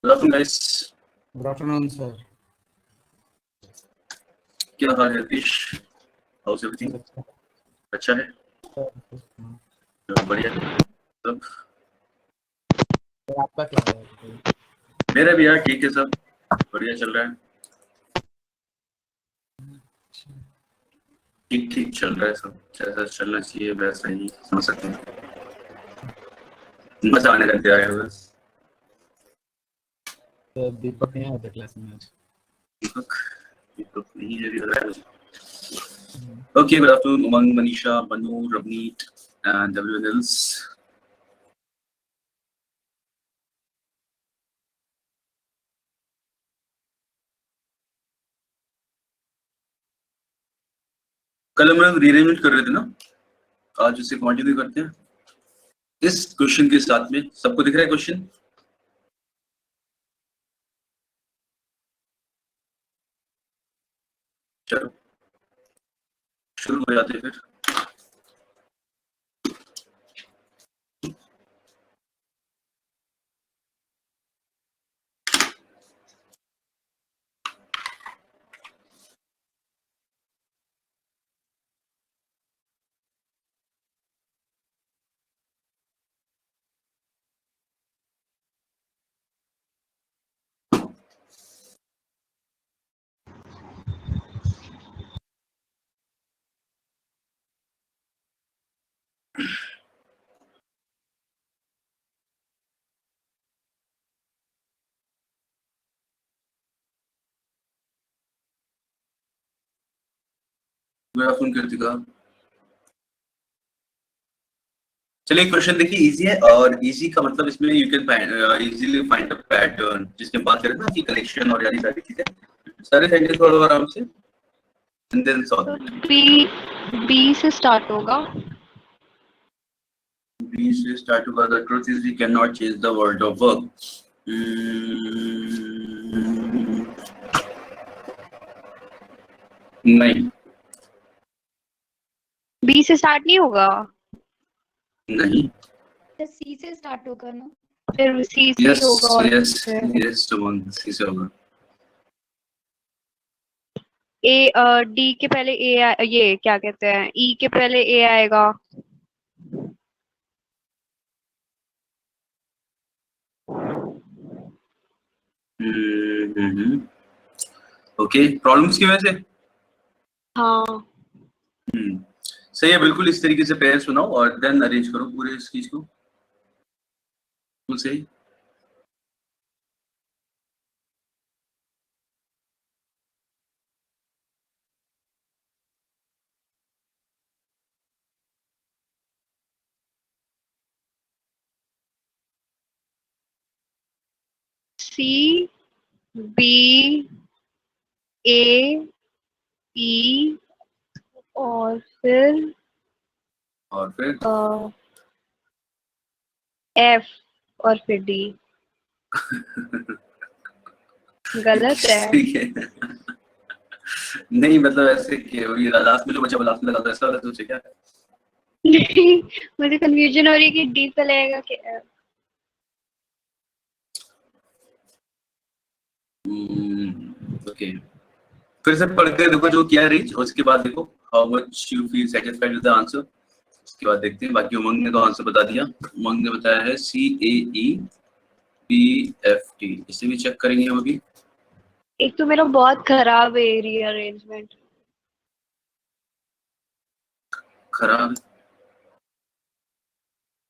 Good afternoon guys. Good afternoon sir. क्या हाल है Yatish? House everything? अच्छा है, बढ़िया। सब आपका क्या है? मेरा भी यार ठीक है, सब बढ़िया चल रहा है, ठीक ठीक चल रहा है सब, जैसा चलना चाहिए वैसा ही समझ सकते हैं। मजा आने लग गया है बस। तो दीपक नहीं आया क्लास में आज? दीपक दीपक नहीं है, लग रहा है। Okay, good afternoon Umang, Manisha, Manu, Ravneet and everyone else. कल हम लोग रीअरेंजमेंट कर रहे थे ना, आज उसे कंटिन्यू करते हैं इस क्वेश्चन के साथ में। सबको दिख रहा है क्वेश्चन? चलो शुरू हो जाते हैं फिर। Good afternoon Kritika. चलिए क्वेश्चन देखिए, इजी है, और इजी का मतलब इसमें you can easily find a pattern, जिसमें बात करें ना कि कलेक्शन और यानी सारी चीजें, सारे सेंटेंस थोड़ा आराम से and then solve it. B से स्टार्ट होगा। B से start होगा। The truth is we cannot change the world of work. नहीं बी से स्टार्ट नहीं होगा, नहीं। सी से स्टार्ट होगा ना? फिर सी से Yes होगा और yes yes Suman, सी से होगा। ए डी के पहले ए, ये क्या कहते हैं, ई के पहले ए आएगा। ओके, प्रॉब्लम्स की वजह से। हाँ सही है, बिल्कुल इस तरीके से पेयर सुनाओ और देन अरेंज करो पूरे इस चीज को, बिल्कुल सही। सी बी ए ई और फिर एफ और फिर डी। गलत है? ठीक है। नहीं मतलब ऐसे कि ये लास्ट में जो बचा लास्ट में लगा था, ऐसा वाला सोचे क्या? नहीं, मुझे कंफ्यूजन हो रही है कि डी पे लगेगा कि एफ। ओके, फिर से पढ़ के देखो जो किया रीच, उसके बाद देखो how much you feel satisfied with the answer. उसके बाद देखते हैं। बाकी उमंग ने तो आंसर बता दिया। उमंग ने बताया है CAEPFT। इसे भी चेक करेंगे हम अभी। एक तो मेरा बहुत खराब है रीअरेंजमेंट। खराब?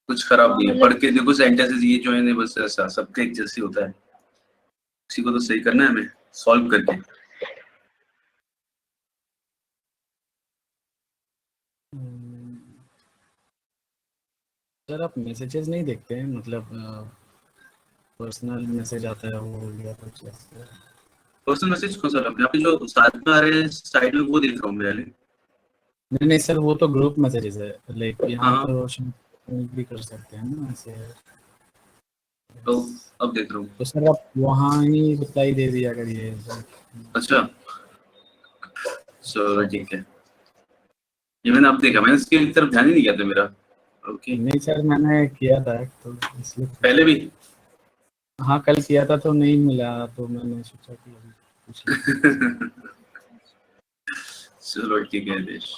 कुछ खराब नहीं है, पढ़ के देखो सेंटेंसेस ये जो है बस ऐसा सबके एक जैसे होता है, उसी को तो सही करना है हमें सॉल्व करके। सर आप मैसेजेस नहीं देखते हैं, मतलब पर्सनल मैसेज आता है वो या कुछ ऐसा? पर्सनल मैसेज कौन सा? यहाँ पे जो साथ में आ रहे हैं साइड में वो देख रहा हूँ मैं। नहीं नहीं सर, वो तो ग्रुप मैसेजेस है, लाइक यहाँ हाँ तो भी कर सकते हैं ना ऐसे। तो अब देख रहा हूँ। तो सर आप वहाँ ही रिप्लाई दे दिया करिए। अच्छा चलो ठीक है, ये मैंने अब देखा, मैंने इसकी तरफ ध्यान ही नहीं किया था मेरा। ओके नहीं सर, मैंने किया था तो इसलिए। पहले भी? हाँ कल किया था तो नहीं मिला, तो मैंने सोचा कि अभी पूछ लूं। चलो ठीक है देश।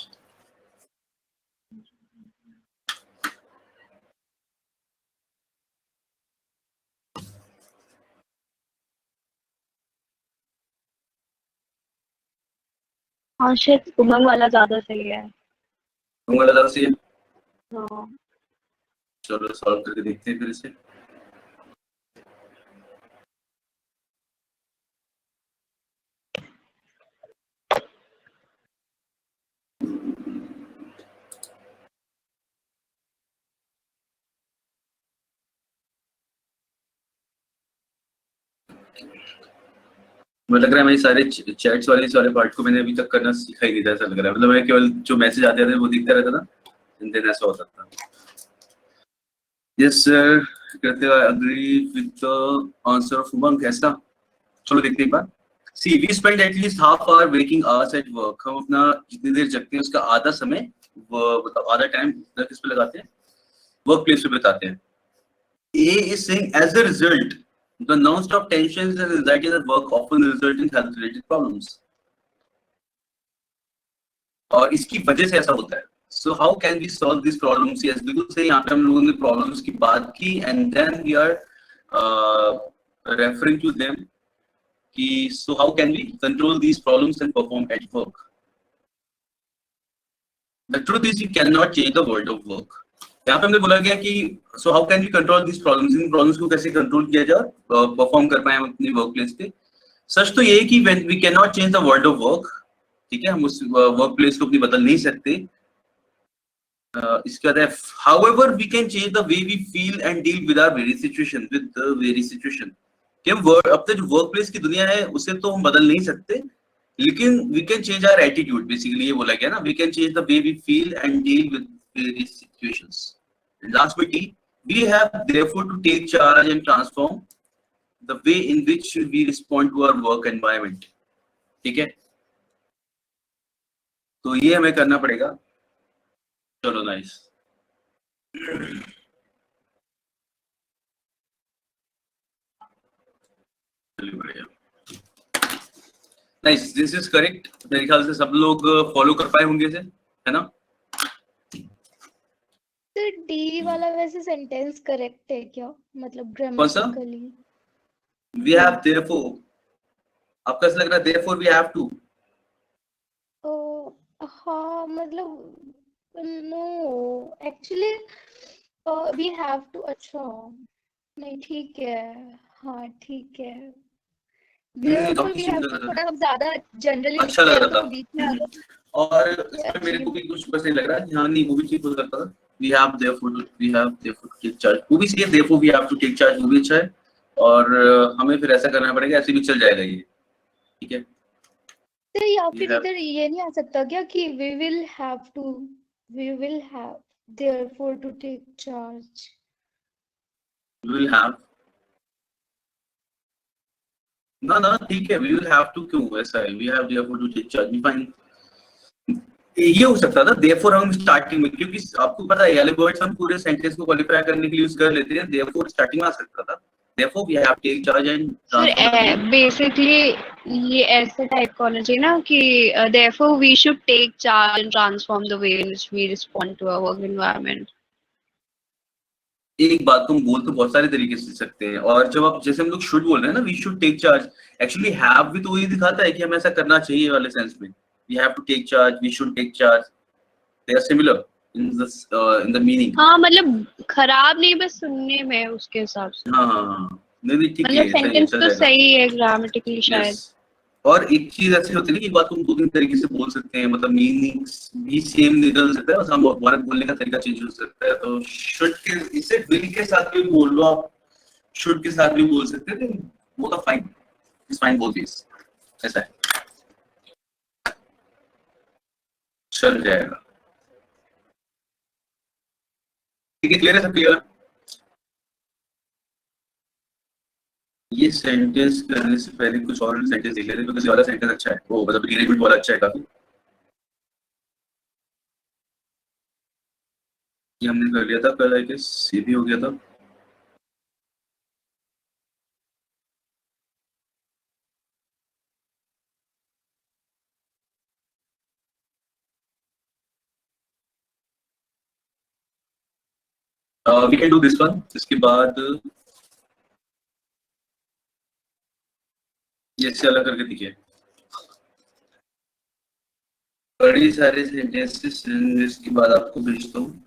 हाँ शायद उमंग वाला ज्यादा सही है। उंगला दादा से हाँ चलो सॉल्व करके देखते हैं फिर इसे। मुझे लग रहा है मेरे सारे चैट्स वाले इस वाले पार्ट को मैंने अभी तक करना सीखा ही नहीं था, ऐसा लग रहा है। मतलब मैं केवल जो मैसेज आते थे वो दिखता रहता था, देन ऐसा होता था। यस सर, कहते हैं agree with the answer of Umang, ऐसा। चलो देखते हैं एक बार। See we spend at least half hour waking hours at work. हम अपना जितनी देर जगते हैं उसका आधा समय, वो मतलब आधा टाइम किस पे लगाते हैं, वर्क प्लेस पे बिताते हैं। A is saying as a result, the non-stop tensions and anxieties at work often result in health-related problems. और इसकी वजह से ऐसा होता है। So how can we solve these problems? Yes, बिल्कुल सही। यहाँ पे हम लोगों ने problems की बात की and then we are referring to them कि so how can we control these problems and perform at work? The truth is you cannot change the world of work. यहाँ पे हमने बोला गया कि so how can we control these problems? In problems को कैसे control किया जाए, perform कर पाए हम अपनी workplace पे। सच तो ये है कि when we cannot change the world of work, ठीक है, हम उस workplace को अपनी बदल नहीं सकते। इसके बाद है however we can change the way we feel and deal with our very situation, with the very situation। कि हम अपने जो workplace की दुनिया है उसे तो हम बदल नहीं सकते, लेकिन we can change our attitude। Basically ये बोला गया ना, we can change the way we feel and deal with various situations। And last but not, we have therefore to take charge and transform the way in which we respond to our work environment। ठीक है, तो ये हमें करना पड़ेगा। चलो nice. चलिए बढ़िया, नाइस, दिस इज करेक्ट। मेरे ख्याल से सब लोग फॉलो कर पाए होंगे इसे, है ना। तो डी वाला वैसे सेंटेंस करेक्ट है क्या, मतलब कौन सा? ग्रामेटिकली? वी हैव देयरफॉर, आपका ऐसा लग रहा है देयरफॉर वी हैव टू। हाँ मतलब no, actually we have to. अच्छा नहीं ठीक है, हाँ ठीक है। तो therefore we किसी have को to लग थोड़ा हम ज्यादा जनरली अच्छा लिखते लग हैं रहा तो था, बीच में आगे और इसमें मेरे एक्चुअली। को भी कुछ बस नहीं लग रहा है। हाँ नहीं, वो भी ठीक हो सकता था। We have therefore to take charge, वो भी सही है। Therefore we have to take charge, वो भी अच्छा है। और हमें फिर ऐसा करना पड़ेगा, ऐसे भी चल जाएगा ये, ठीक है। तो या वी फिर हैव, इधर ये नहीं आ सकता क्या कि we will have therefore to take charge? We will have, ना ना ठीक है, वी विल हैव टू क्यों ऐसा है, we have therefore to take charge, fine. ये हो सकता था देयरफॉर हम स्टार्टिंग में, क्योंकि आपको पता है एलिबर्ट्स हम पूरे सेंटेंस को क्वालिफाई करने के लिए यूज कर लेते हैं। देयरफॉर स्टार्टिंग में आ सकता था, therefore we have take charge and transform the way. Sir basically ये ऐसे टाइप का होना चाहिए ना कि therefore we should take charge and transform the way in which we respond to our work environment। एक बात को हम बोल तो बहुत सारे तरीके से सकते हैं, और जब आप जैसे हम लोग शुड बोल रहे हैं ना, we should take charge, actually have भी तो वही दिखाता है कि हमें ऐसा करना चाहिए वाले सेंस में। We have to take charge, we should take charge, they are similar in the meaning. हाँ मतलब खराब नहीं, बस सुनने में उसके हिसाब से। हाँ हाँ हाँ, नहीं नहीं ठीक मतलब है, सही है, सेंटेंस चल तो जाएगा। सही है ग्रामेटिकली यस, शायद। और एक चीज ऐसी होती है ना कि बात को हम दो तीन तरीके से बोल सकते हैं, मतलब मीनिंग्स भी सेम निकल सकता है, बस हम हमारा बोलने का तरीका चेंज हो सकता है। तो शुड के इसे विल के साथ भी बोल लो आप, शुड के साथ भी बोल सकते हैं, वो तो fine, it's fine both ways, ऐसा है, चल जाएगा। ठीक है, क्लियर है, सब क्लियर है। ये सेंटेंस करने से पहले कुछ और सेंटेंस देख लेते हैं, क्योंकि वाला सेंटेंस अच्छा है, वो मतलब रिलेटेड वाला अच्छा है काफी। ये हमने कर लिया था कल, आई गेस ये भी हो गया था। We can do this one. इसके बाद ये इससे अलग करके दिखे बड़ी सारे सेंटेंसेस. इसके बाद आपको भेजता हूँ.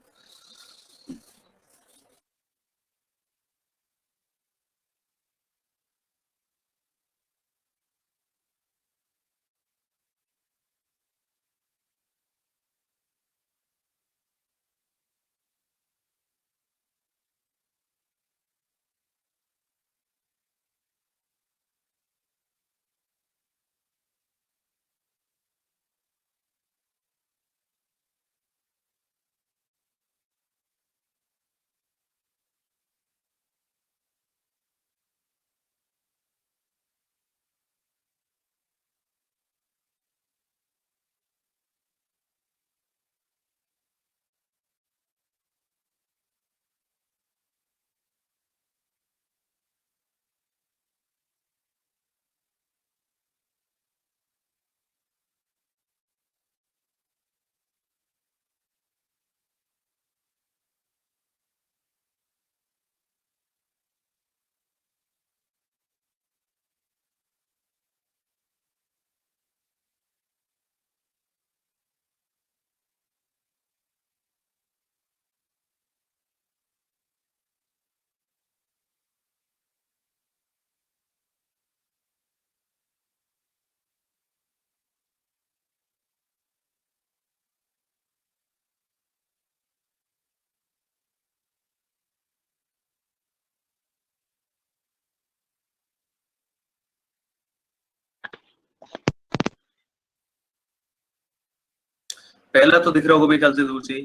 पहला तो दिख रहा होगा मेरे ख्याल से दूर से.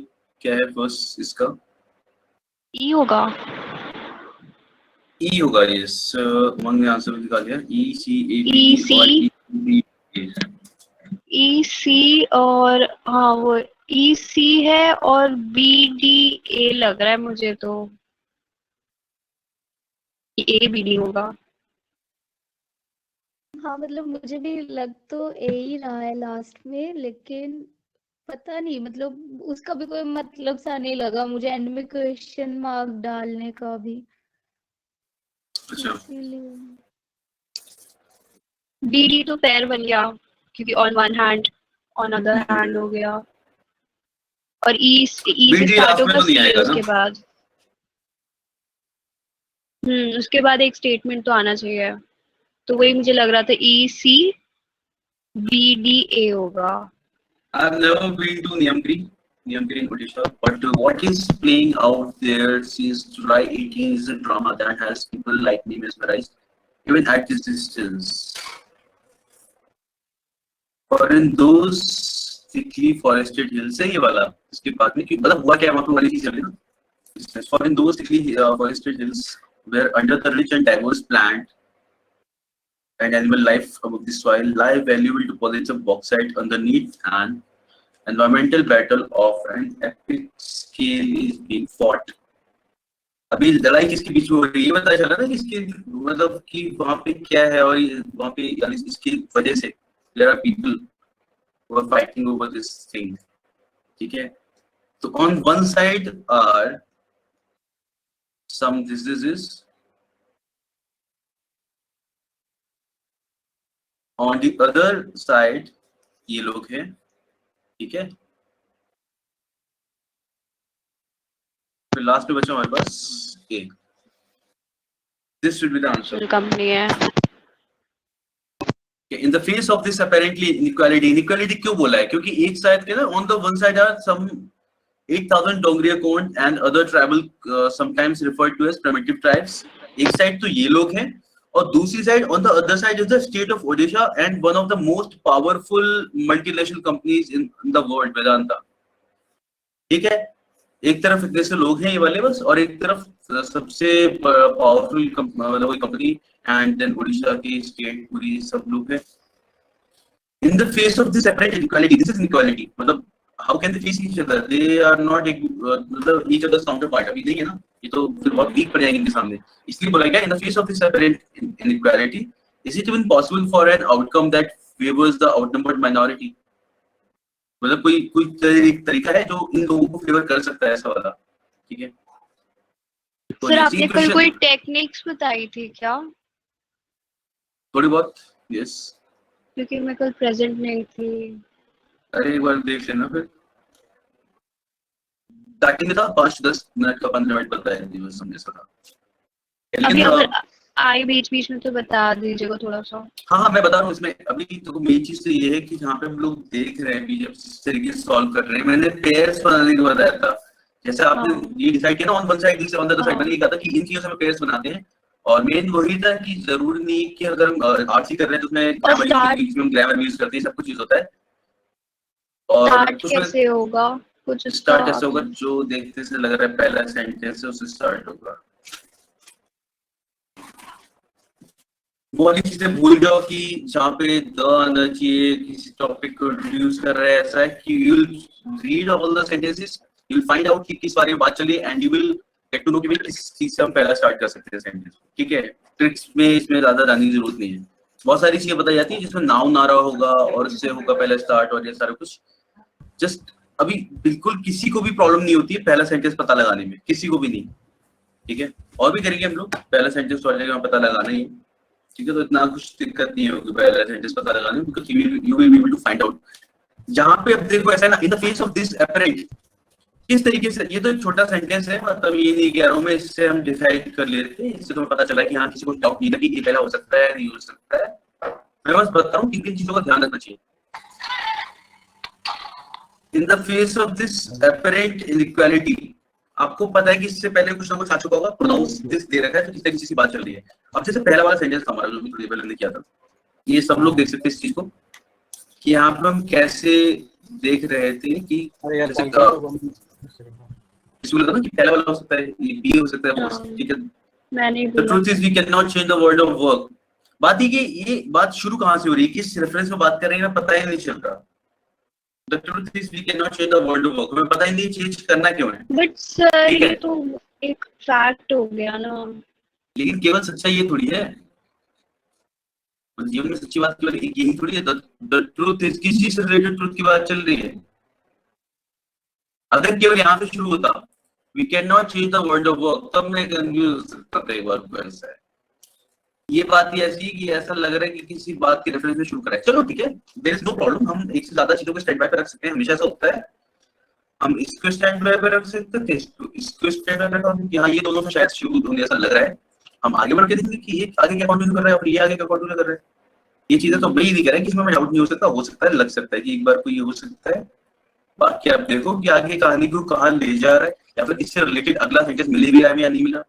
क्या है फर्स्ट इसका? ई होगा. ई होगा. यस, उमंग ने आंसर निकाल दिया. ई सी ए बी EC और ई EC और हाँ वो EC है और BDA लग रहा है मुझे तो. ABD होगा. हाँ मतलब मुझे भी लग तो ए ही रहा है लास्ट में, लेकिन पता नहीं मतलब उसका भी कोई मतलब सा नहीं लगा मुझे एंड में क्वेश्चन मार्क डालने का भी, अच्छा. इसीलिए. DD तो पैर बन गया क्योंकि on one hand on other hand हो गया. और ई से BD स्टार्ट लास्ट में होगा तो नहीं सी आएगा ना? उसके बाद. उसके बाद एक स्टेटमेंट तो आना चाहिए. तो वही मुझे लग रहा था ECBDA होगा. I've never been to Niyamgiri, in Odisha, but what is playing out there since July 18 is a drama that has people like me mesmerized, even at this distance. और इन those thickly forested hills है ये वाला. इसके बाद में मतलब हुआ क्या वहाँ पे वाली चीज चल रही है ना. For in those thickly forested hills where under the rich and diverse plant and animal life above the soil lie valuable deposits of bauxite underneath, and environmental battle of an epic scale is being fought. अभी लड़ाई किसके बीच में हो रही है ये पता चला ना. किसके मतलब कि वहाँ पे क्या है और वहाँ पे यानी इसकी वजह से there are people who are fighting over this thing. ठीक है. तो on one side are some diseases, on the other side ये लोग हैं. ठीक है. फिर लास्ट में बचा हमारे पास A. This should be the answer. Company है. In the face of this apparently inequality क्यों बोला है? क्योंकि एक साइड के ना on the one side are some 8,000 Dongriya Kond and other tribal sometimes referred to as primitive tribes. एक side तो ये लोग हैं और दूसरी side on the other side is the state of Odisha and one of the most powerful multinational companies in the world, Vedanta. ठीक है. एक तरफ इतने से लोग हैं ये वाले बस और एक तरफ सबसे पावरफुल मतलब कोई कंपनी एंड देन उड़ीसा की स्टेट पूरी सब लोग हैं. In the face of this apparent inequality, this is inequality. मतलब how can they face each other? They are not मतलब each other's counterpart. अभी नहीं है ना. ये तो फिर बहुत weak पड़ जाएंगे इनके सामने. इसलिए बोला गया in the face of this apparent inequality, is it even possible for an outcome that favors the outnumbered minority? मतलब कोई तरीका है जो इन लोगों को फेवर कर सकता है ऐसा वाला. ठीक है. तो सर easy आपने कल question, कोई टेक्निक्स बताई थी क्या? थोड़ी बहुत, यस। क्योंकि मैं कल प्रेजेंट नहीं थी। अरे एक बार देख लेना फिर। स्टार्टिंग में था 5-10 मिनट का 15 मिनट बताया थी बस हमने इसका। अभी लेकिन अगर आई बीच बीच में तो बता दीजिएगा थोड़ा सा। हाँ मैं बता रहा हूँ इसमें अभी तो मेन चीज तो ये है कि जहाँ पे हम लोग देख रहे हैं बीजेपी जिस तरीके से सॉल्व कर रहे हैं, मैंने पेयर्स बनाने को बताया था। जैसे आपने हाँ ये डिसाइड किया ना on one side this on the other side, हाँ मैंने ये कहा था कि इन चीजों से हम पेयर्स बनाते हैं। और मेन वही था कि जरूरी नहीं कि अगर हम आरसी कर रहे हैं तो उसमें और ग्रामर यूज करते हैं, सब कुछ यूज होता है। और स्टार्ट तो उसमें कैसे होगा? कुछ उसका स्टार्ट ऐसे होगा जो देखते से लग रहा है पहला सेंटेंस है उससे स्टार्ट होगा। वो वाली चीजें भूल जाओ कि जहाँ पे द आना चाहिए, किसी टॉपिक को इंट्रोड्यूस कर रहे हैं, ऐसा है कि you will read all the sentences, you will find out कि किस बारे में बात चली and you will get to know कि भाई किस चीज से हम पहला स्टार्ट कर सकते हैं सेंटेंस। ठीक है, ट्रिक्स में इसमें ज्यादा जानने की जरूरत नहीं है। बहुत सारी चीजें बताई जाती है जिसमें नाउन आ रहा होगा और इससे होगा पहला स्टार्ट और ये सारा कुछ। जस्ट अभी बिल्कुल किसी को भी प्रॉब्लम नहीं होती है पहला सेंटेंस पता लगाने में, किसी को भी नहीं। ठीक है, और भी करेंगे हम लोग, पहला सेंटेंस तो अलग पता लगाना ही है। ठीक है, तो इतना कुछ दिक्कत नहीं होगी पहला सेंटेंस पता लगाने में, because you will be able to find out. जहां पे अब देखो ऐसा है ना, in the face of this apparent, किस तरीके से, ये तो एक छोटा सेंटेंस है, मतलब ये नहीं कह रहा हूं मैं, इससे हम डिसाइड कर लेते हैं, इससे तुम्हें पता चला कि हाँ किसी को डाउट नहीं था कि ये पहला हो सकता है नहीं हो सकता है। मैं बस बता रहा हूँ किन चीजों का ध्यान रखना चाहिए। इन the face of this apparent inequality, आपको पता है कि इससे पहले कुछ ना कुछ आ चुका होगा, प्रोनाउंस दिस दे रखा है, तो किसी तरीके से बात चल रही है। अब जैसे पहला वाला सेंटेंस हमारा जो भी थोड़ी देर पहले हमने किया था, ये सब लोग देख सकते हैं इस चीज को कि यहाँ पर हम कैसे देख रहे थे कि जैसे इसमें लगा ना कि पहला वाला हो सकता है, ये बी हो सकता है, हाँ, ठीक है। मैंने the truth is we can not change the world of work. बात ये कि ये बात शुरू कहाँ से हो रही है, किस रेफरेंस में बात कर रहे हैं, पता ही नहीं चल रहा। The truth is we can not change the world of work, हमें पता ही नहीं चेंज करना क्यों है। बट सर ठीक ये है, तो एक फैक्ट हो गया ना। लेकिन केवल सच्चाई ये थोड़ी है, जीवन में सच्ची बात केवल यही थोड़ी है। द ट्रूथ इज, किस चीज से रिलेटेड ट्रूथ की बात चल रही है। अगर केवल यहाँ से शुरू होता we can not change the world of work, तब मैं कंफ्यूज हो सकता था एक बार को। ऐसा है, ये बात ही ऐसी है कि ऐसा लग रहा है कि किसी बात के रेफरेंस में शुरू करा है। चलो ठीक है, देयर इज नो प्रॉब्लम, हम एक से ज्यादा चीजों को स्टैंड बाय पे रख सकते हैं, हमेशा ऐसा होता है। हम इसको स्टैंड बाय पे रख सकते थे, इसको स्टैंड बाय पे रखा कि हाँ ये दोनों में शायद शुरू होंगे, ऐसा लग रहा है। हम आगे बढ़ के देखेंगे कि ये आगे क्या कंटिन्यू कर रहा है और ये आगे क्या कंटिन्यू कर रहा है। ये चीजें तो वही नहीं कर रहा है कि इसमें डाउट नहीं हो सकता है, लग सकता है कि एक बार को ये हो सकता है। बाकी आप देखो कि आगे कहानी को कहाँ ले जा रहा है, या फिर इससे रिलेटेड अगला सेंटेंस मिल भी रहा है या नहीं मिल रहा।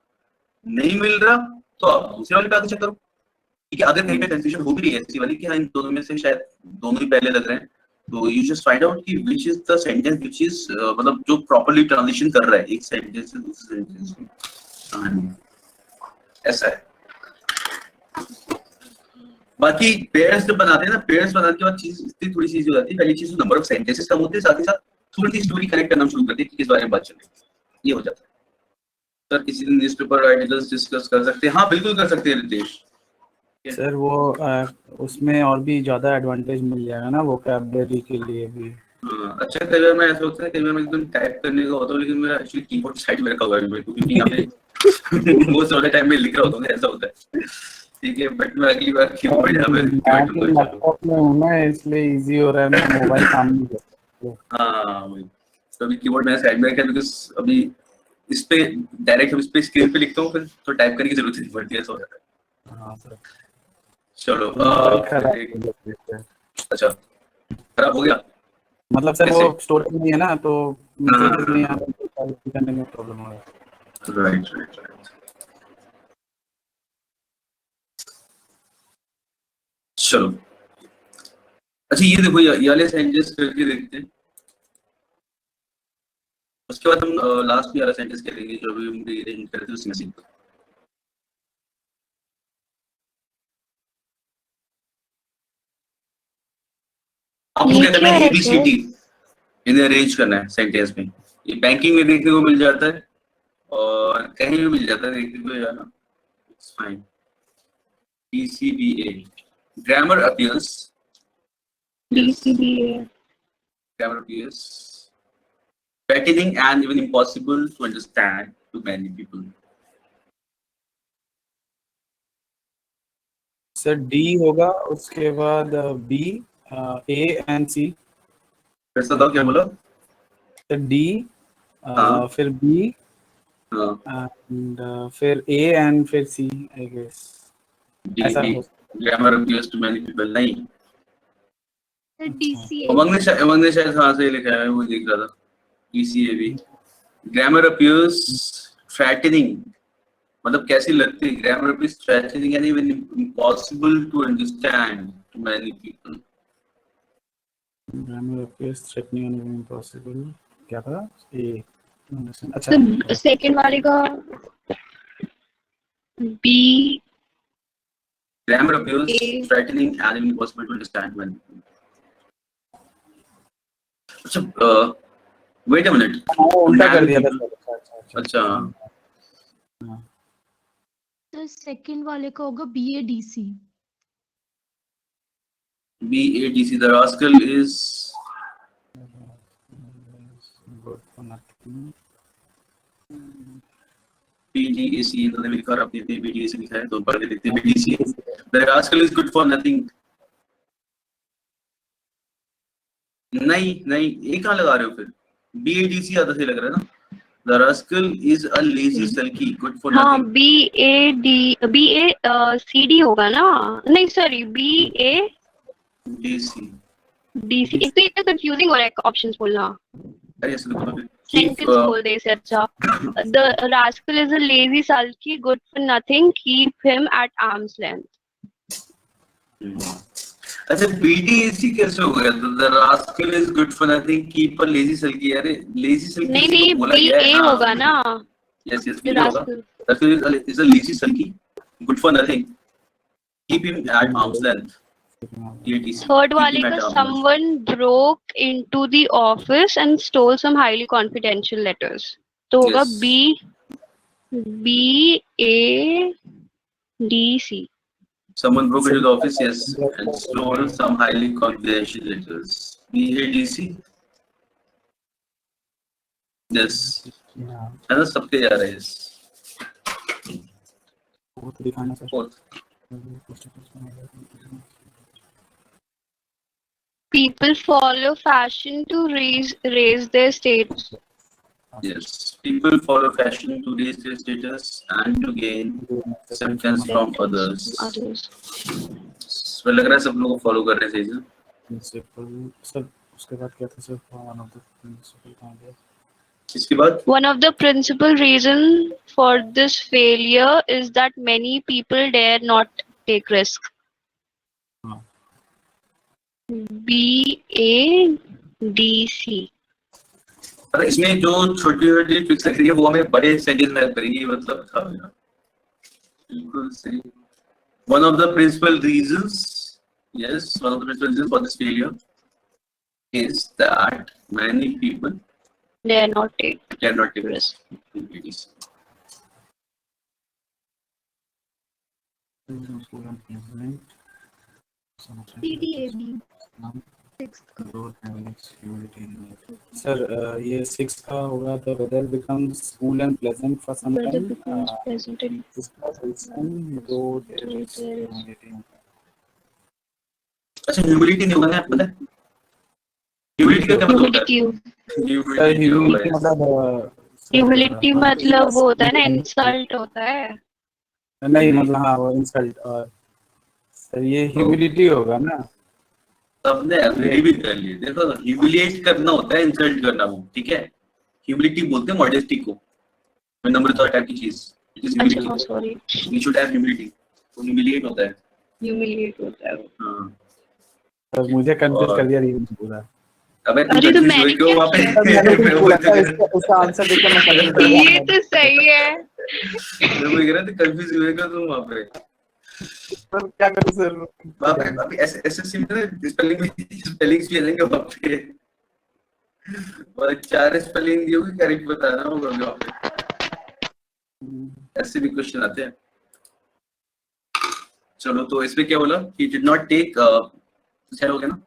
नहीं मिल रहा तो आप दूसरे वाले पे आगे चेक करो। ठीक है, अगर कहीं पे कंफ्यूजन हो भी रही है ऐसी वाली कि हाँ इन दोनों में से शायद दोनों ही पहले लग रहे हैं, तो यू जस्ट फाइंड आउट कि which is the sentence which is मतलब जो प्रॉपर्ली ट्रांजिशन कर रहा है एक सेंटेंस से दूसरे सेंटेंस में। ऐसा है। बाकी पेयर्स जब बनाते हैं ना, पेयर्स बनाने के बाद चीज इतनी थोड़ी चीज हो जाती है। पहली चीज नंबर ऑफ सेंटेंसेस कम होते हैं, साथ ही साथ थोड़ी सी स्टोरी कनेक्ट करना शुरू करते हैं कि किस बारे में बात चल रही है, ये हो जाता है। सर किसी दिन न्यूज़पेपर आर्टिकल्स डिस्कस कर सकते हैं, हाँ बिल्कुल कर सकते हैं रितेश। सर वो उसमें और भी ज्यादा एडवांटेज मिल जाएगा ना वोकैबुलरी के लिए भी। अच्छा, कई बार मैं ऐसा होता है, कई बार मैं एकदम टाइप करने का होता हूँ लेकिन मेरा एक्चुअली कीबोर्ड साइड में रखा हुआ है मेरे को, क्योंकि यहाँ पे वो सारे टाइम में लिख रहा होता हूँ, ऐसा होता है। ठीक है, बट मैं अगली बार कीबोर्ड यहाँ पे लैपटॉप में हूँ ना, इसलिए इजी हो रहा है, मैं मोबाइल काम नहीं कर सकता। हाँ वही, तो अभी कीबोर्ड मैंने साइड में रखा है बिकॉज अभी इस पे डायरेक्ट हम इस पे स्क्रीन पे लिखता हूँ, फिर तो टाइप करने की जरूरत नहीं पड़ती है, ऐसा हो जाता है। हाँ सर। चलो अच्छा, खराब हो गया मतलब सर वो स्टोरेज नहीं है ना, तो मैसेजेस नहीं हाँ, आ रहे, करने में प्रॉब्लम हो रहा है। राइट। चलो अच्छा, ये देखो ये वाले सेंटेंस करके देखते हैं, उसके बाद हम लास्ट में वाला सेंटेंस करेंगे जो भी हम रीअरेंज करते हैं उसमें से। आपको क्या करना है, ABCD इन्हें अरेंज करना है सेंटेंस में। ये बैंकिंग में देखने को मिल जाता है और कहीं भी मिल जाता है देखने को, जाना it's fine. BCBA, grammar appears BCBA fatiguing and even impossible to understand to many people. Sir D होगा, उसके बाद बी, ए एंड सी। फिर से बताओ क्या बोला? सर डी, हाँ। फिर बी हाँ, एंड फिर ए एंड फिर सी, आई गेस डी ऐसा डी हो। Grammar appears to many people नहीं। DCA उमंग ने शायद हाँ से लिखा है, वो देख रहा था। ECA भी ग्रामर अपियर्स फ्रैटनिंग, मतलब कैसी लगती है? ग्रामर अपियर्स फ्रैटनिंग यानी impossible to understand to many people. Grammar appears threatening and impossible, क्या था ए? अच्छा, तो सेकंड वाले का B grammar appears A. Frightening and impossible to understand many people. अच्छा, वेट अ मिनट, उल्टा कर दिया था सर। अच्छा तो सेकंड वाले का होगा BADC। BADC, the rascal is good for nothing. BDAC, इन्होंने भी लिखा और अपने BDAC लिखा है, तो पढ़ के देखते हैं। BDC, the rascal is good for nothing। नहीं ये कहाँ लगा रहे हो फिर? BADC ज्यादा सही लग रहा है ना। The rascal is a lazy sulky, good for हाँ nothing। BACD होगा ना? नहीं सॉरी DC, BADC। एक तो इतना कंफ्यूजिंग हो रहा है ऑप्शंस बोलना। अरे ऐसे लिखो फिर। सेंटेंस बोल दे इसे। अच्छा, the rascal is a lazy sulky, good for nothing, keep him at arm's length। अच्छा, BDAC कैसे हो गया? तो the rascal is good for nothing, keep a lazy sulky। अरे lazy sulky नहीं बोला गया है। BA होगा ना? Yes, The BA होगा। rascal। Rascal is a lazy sulky, good for nothing, keep him at arm's length। BADC, third keep वाले him का at arm's length। someone broke into the office and stole some highly confidential letters, तो होगा Yes. BADC। Someone broke into the office, yes, and stole some highly confidential letters। BADC, yes, है ना? सबके जा रहे हैं। वो तो दिखाना sir. Fourth, People follow fashion to raise their status। yes, people follow fashion to raise their status and to gain acceptance from others। तो लग रहा है सब लोग फॉलो कर रहे हैं सही से। प्रिंसिपल सर, उसके बाद क्या था sir? One of the principal कहाँ गया? इसके बाद One of the principal reasons for this failure is that many people dare not take risk। हाँ। BADC। अरे इसमें जो छोटी छोटी ट्रिक्स लग रही है वो हमें बड़े सेंटेंस में हेल्प करेंगी, मतलब था बिल्कुल सही। One of the principal reasons, yes, one of the principal reasons for this failure is that many people Dare not take cannot take risk। risk। CDAB sixth का। सर ये 6 का होगा तो weather becomes cool and pleasant for some Weather time। becomes pleasant and अच्छा, humility नहीं होगा ना, पता है? ह्यूमिलिटी का क्या मतलब होता है? humility मतलब वो होता है ना, इंसल्ट होता है। नहीं मतलब हाँ वो इंसल्ट, और सर ये ह्यूमिलिटी होगा ना? सबने अग्री भी कर लिए। देखो, ह्यूमिलिएट करना होता है, इंसल्ट करना वो, ठीक है? ह्यूमिलिटी बोलते हैं मॉडेस्टी को, नम्रता टाइप की चीज। इट इज अच्छा humility, sorry, we should have humility. तो ह्यूमिलिएट होता है। ह्यूमिलिएट होता है। हां, सर मुझे कंफ्यूज कर दिया रीजन पूरा। अबे तू अरे तो कंफ्यूज मैंने हुए क्यों क्या वहां पे? मैंने पूछा था, उसका आंसर देख के मैं कंफ्यूज हो गया। ये तो सही है। मैं वही कह रहा था, कंफ्यूज हुए क्यों तुम वहां पे? सर क्या करूं सर? वहां पे अभी एसएससी में स्पेलिंग्स भी आएंगे वहां पे, और 4 स्पेलिंग दी होगी, करेक्ट बताना होगा वहां पे। ऐसे भी क्वेश्चन आते हैं। चलो, तो इसमें क्या बोला कि डिड नॉट टेक, क्या हो गया ना?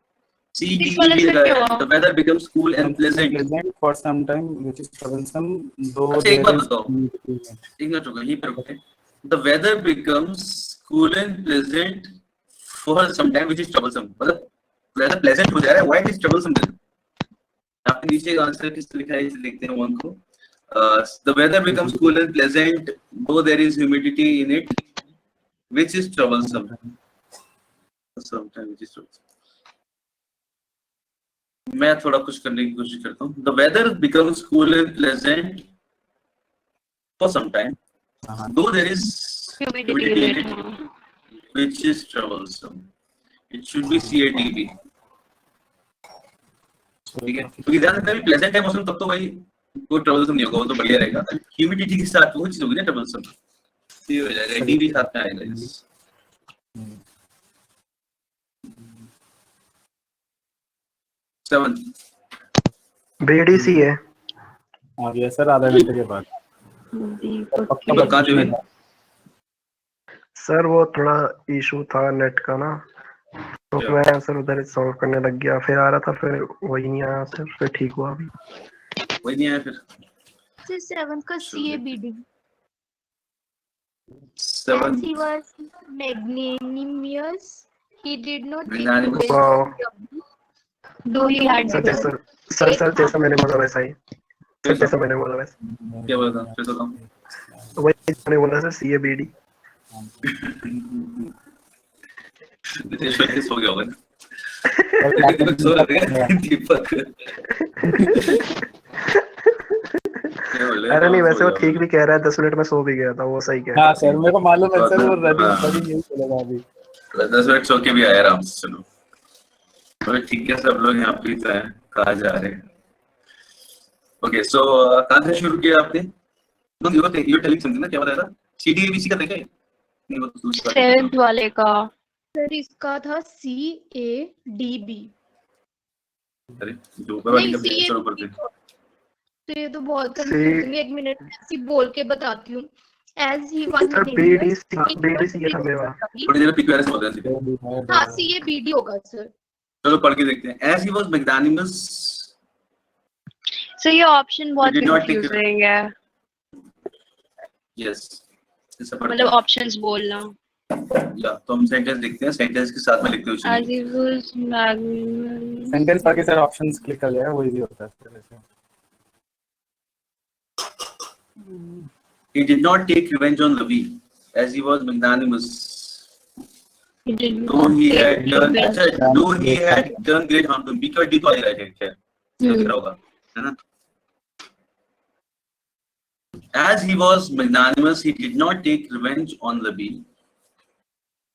इस वाले से क्या हुआ? The weather becomes cool and pleasant for some time, which is troublesome, though अच्छा, एक there बात is बताओ, एक मिनट रुको, यहीं पे रुकते हैं। The weather becomes cool and pleasant for some time which is troublesome, मतलब rather pleasant हो जा रहा है, why it is troublesome then? आपके नीचे एक आंसर किस लिखा है इसे देखते हैं वन को. The weather becomes cool and pleasant though there is humidity in it, which is troublesome. Sometimes which is troublesome. मैं थोड़ा कुछ करने की कोशिश करता हूँ. The weather becomes cool and pleasant for some time, though there is humidity in it, which is troublesome. It should be CATB. ठीक है, क्योंकि ध्यान रखना भी प्लेजेंट है मौसम तब तो भाई कोई ट्रबलसम नहीं होगा, वो तो बढ़िया रहेगा. ह्यूमिडिटी के साथ वो चीज होगी ना ट्रबलसम, ये हो जाएगा. डी भी साथ में आएगा. सेवन BDC है. और ये सर आधा घंटे के बाद पक्का जो है सर वो थोड़ा इशू था नेट का ना, तो मैं सर उधर सॉल्व करने लग गया, फिर आ रहा था, फिर वही नहीं आया सर, फिर ठीक हुआ अभी. वही नहीं आया फिर. सर 7 का CABD. 7 As he was magnanimous, he did not take Magnanimous. revenge वाह. though he had सर जैसा मैंने बोला वैसा ही. सर जैसा मैंने बोला वैसा. क्या बोला था फिर तो काम. वही मैंने बोला सर CABD. नितेश भाई सो गया होगा. दीपक सो रहा है. दीपक अरे नहीं, वैसे वो ठीक भी कह रहा है, 10 मिनट में सो भी गया था, वो सही कह रहा है. हाँ सर मेरे को मालूम है सर, वो रनिंग नहीं चलेगा अभी. 10 मिनट सो के भी आया आराम से. चलो तो ठीक है, सब लोग यहाँ पे कहाँ जा रहे हैं. ओके सो कहाँ से शुरू किया आपने? यू टेलिंग समथिंग ना, क्या बताया था? CDABC का था क्या? नहीं वो दूसरा 7th वाले का. सर इसका था CADB. अरे जो ऊपर वाली नहीं का आंसर ऊपर थे. तो ये तो बहुत कंफ्यूजिंग है. एक मिनट ऐसी बोल के बताती हूँ. As he was sir BDC था मेरा. थोड़ी देर पिक वैसे बोल रहे थे. हाँ CABD होगा सर. चलो पढ़ के देखते हैं. As he was magnanimous, So ये ऑप्शन बहुत did not take confusing है. yes ऐसा पढ़ते मतलब हैं. ऑप्शंस बोलना. या तो हम सेंटेंस देखते हैं, सेंटेंस के साथ में लिखते हुए As चलिए. he was magnanimous. सेंटेंस बाकी सर ऑप्शंस क्लिक कर लिया, वही भी होता है वैसे. He did not take revenge on Ravi as he was magnanimous. He did Though not he take had done, revenge. अच्छा, though he had done great harm to him. B का D तो आ ही रहा है क्या? लग रहा होगा, है ना? As he was magnanimous, he did not take revenge on Ravi,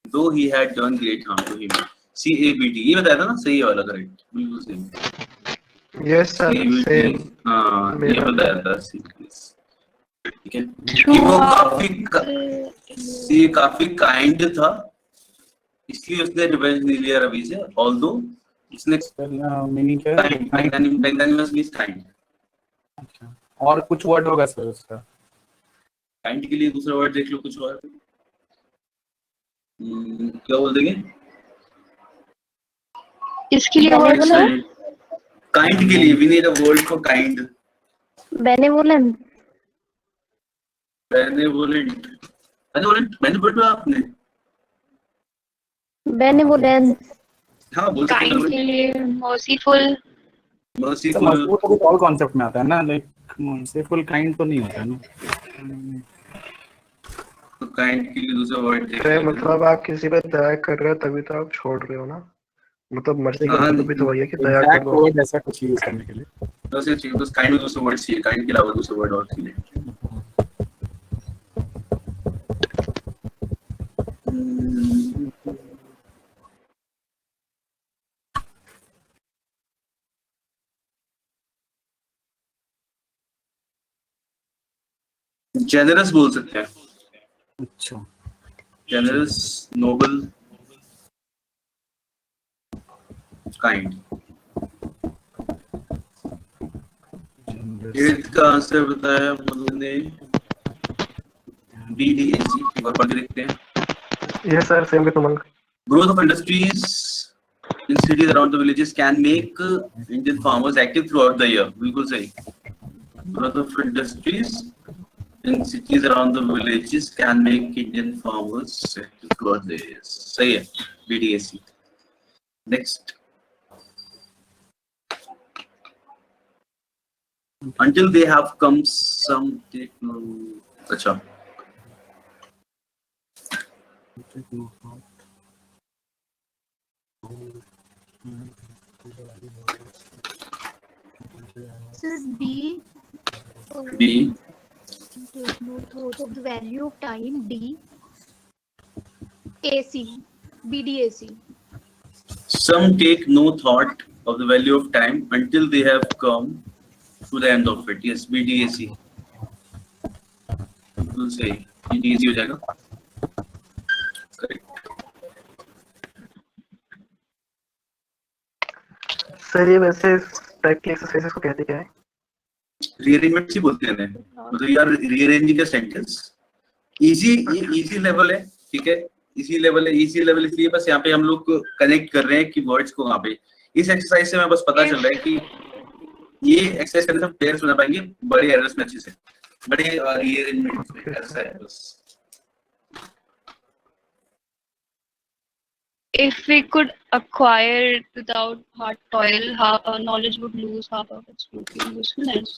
though he had done great harm to him. CABD ये बताया था ना, सही वाला करेक्ट, बिल्कुल सही. Yes sir same. हाँ ये मेरा बताया था. ठीक है. कि वो काफी काइंड था, इसलिए उसने रिवेंज नहीं लिया रवि से. ऑल्दो उसने मीनिंग क्या है? Magnanimous means kind. अच्छा, और कुछ वर्ड होगा सर उसका? काइंड के लिए दूसरा वर्ड देख लो कुछ और. क्या बोल देंगे इसके लिए वर्ड बोलो. काइंड के लिए? We need a word for kind. Benevolent. Benevolent. Benevolent आपने बेनेवोलेंस. हाँ बोल सकते काइंड हैं. के लिए मर्सीफुल. मर्सीफुल वो तो ऑल कांसेप्ट में आता है ना, लाइक मर्सीफुल काइंड तो नहीं होता ना. तो काइंड के लिए दूसरा वर्ड अरे देखिए. मतलब आप किसी पे दया कर रहे हो तभी तो आप छोड़ रहे हो ना, मतलब मर्जी का हाँ, मतलब भी तो वही है कि दया एग्जैक्ट करो. वर्ड ऐसा कुछ यूज करने के लिए. वैसे चाहिए तो काइंड में दूसरा वर्ड चाहिए, काइंड के अलावा दूसरा वर्ड और चाहिए. जेनरस बोल सकते हैं. अच्छा, जेनरस, नोबल, काइंड. इसका आंसर बताया उन्होंने BDAC. एक बार पढ़ के देखते हैं. ये सर सेम के तुमंग. Growth of industries in cities around the villages can make Indian farmers active throughout the year. बिल्कुल सही. Growth of industries in cities around the villages can make Indian farmers grow this. सही है, BDAC. Next. Until they have come some अच्छा. Sir, B. B. Take no thought of the value of time. D. AC. BDAC. Some take no thought of the value of time until they have come to the end of it. Yes, BDAC. बिल्कुल सही. BDAC हो जाएगा. Correct. Sir ये वैसे type की exercises को कहते क्या है? रीअरेंजमेंट ही बोलते हैं मतलब यार रीअरेंजिंग का सेंटेंस इजी, ये इजी लेवल है. ठीक है, इजी लेवल है. इजी लेवल इसलिए बस यहाँ पे हम लोग कनेक्ट कर रहे हैं कि वर्ड्स को. वहाँ पे इस एक्सरसाइज से हमें बस पता चल रहा है कि ये एक्सरसाइज करने से हम पेयर्स बना पाएंगे बड़े एरर्स में अच्छे से. बड़े रीअरेंजमेंट ऐसा है बस. If we could acquire it without hard toil, knowledge would lose half of its usefulness.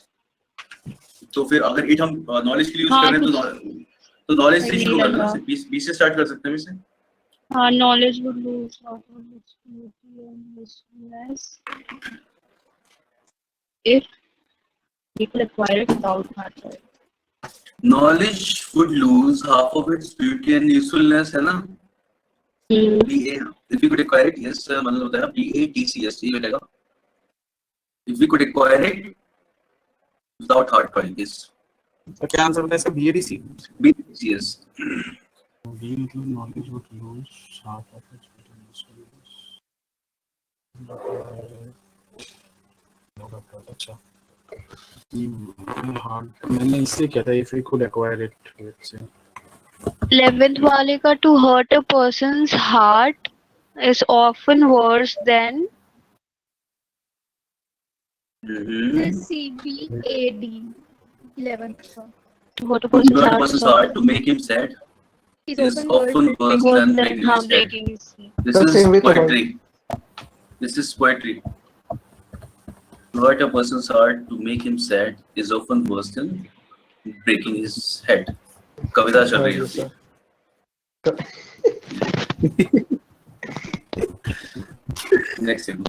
तो फिर अगर इट हम नॉलेज के लिए यूज हाँ, कर रहे हैं तो नॉलेज से शुरू करना है. 20 से स्टार्ट कर सकते हैं इसे. हाँ, knowledge would lose half of its beauty and usefulness if we could acquire it without hard toil. Knowledge would lose half of its beauty and usefulness है ना. BA, if we could acquire it, yes, मतलब होता है BATCS ये मिलेगा. If we could acquire it without hard toil, yes. तो क्या answer होता है इसका? BADC. BATCS. B मतलब knowledge would lose half of its usefulness. अच्छा. hard मैंने इससे क्या था? If we could acquire it, let's say. 11th वाले का to hurt a person's heart is often worse than Sir, CBAD. 11th. to hurt a To person's hurt a person's heart to make him sad Is is often worse than breaking his head. breaking his head. This The is same with poetry. This is poetry. To hurt a person's heart to make him sad is often worse than breaking his head. कविता चल रही है. Next thing.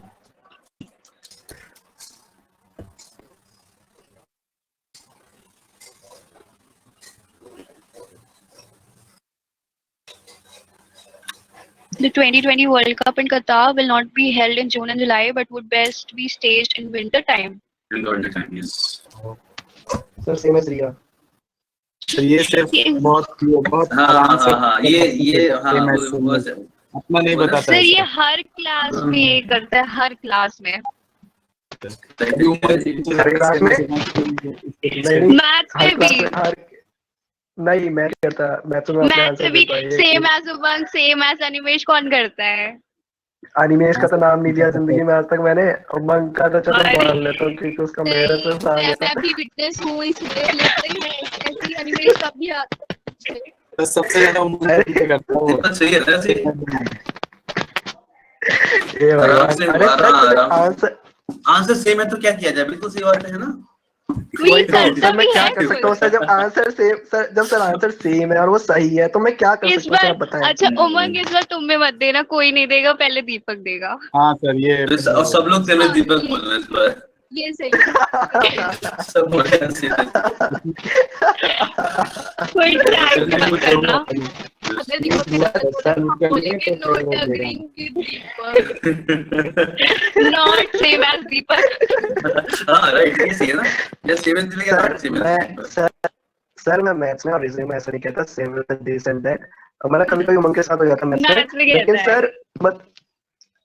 The 2020 World Cup in Qatar will not be held in June and July, but would best be staged in winter time. In the time, yes. Sir same as Riya. तो ये सिर्फ बहुत आराम से. हाँ ये हाँ अपना नहीं बताता सर ये हर क्लास में ये करता है, हर क्लास में. मैथ्स में भी. नहीं मैं करता. मैं तो मैथ्स में भी सेम एज उमंग, सेम एज अनिमेश कौन करता है? अनिमेश का तो नाम नहीं लिया जिंदगी में आज तक मैंने. उमंग का तो चलो मान लेता हूँ क्योंकि उसका मेरे से साथ मैं भी विटनेस हूँ इसलिए, लेकिन ऐसी अनिमेश का भी तो सबसे ज्यादा उम्मीद करता हूँ. सही है ना. सही ये भगवान. आंसर सेम है तो क्या किया जाए? बिल्कुल सही बात है ना. वही तो मैं क्या कर सकता हूँ सर. जब आंसर सेम सर, जब सर आंसर सेम है और वो सही है तो मैं क्या कर इस सकता हूँ बार बताएं. अच्छा उमंग, इस बार तुम में मत देना, कोई नहीं देगा, पहले दीपक देगा. हाँ सर ये और सब लोग से दीपक बोल रहे हैं इस बार. ये सही है. सब बोल रहे हैं. कोई ट्राई मत करना. अगर दीपक के साथ बोलेंगे not agreeing with Deepak, not same as Deepak. हाँ राइट, ये सही है ना. जब सेवन दिलेगा नॉट सेम. सर मैं मैथ्स में और रीजनिंग में ऐसा नहीं कहता same with this and that. हमारा कभी कभी उमंग के साथ हो जाता मैथ्स में, लेकिन सर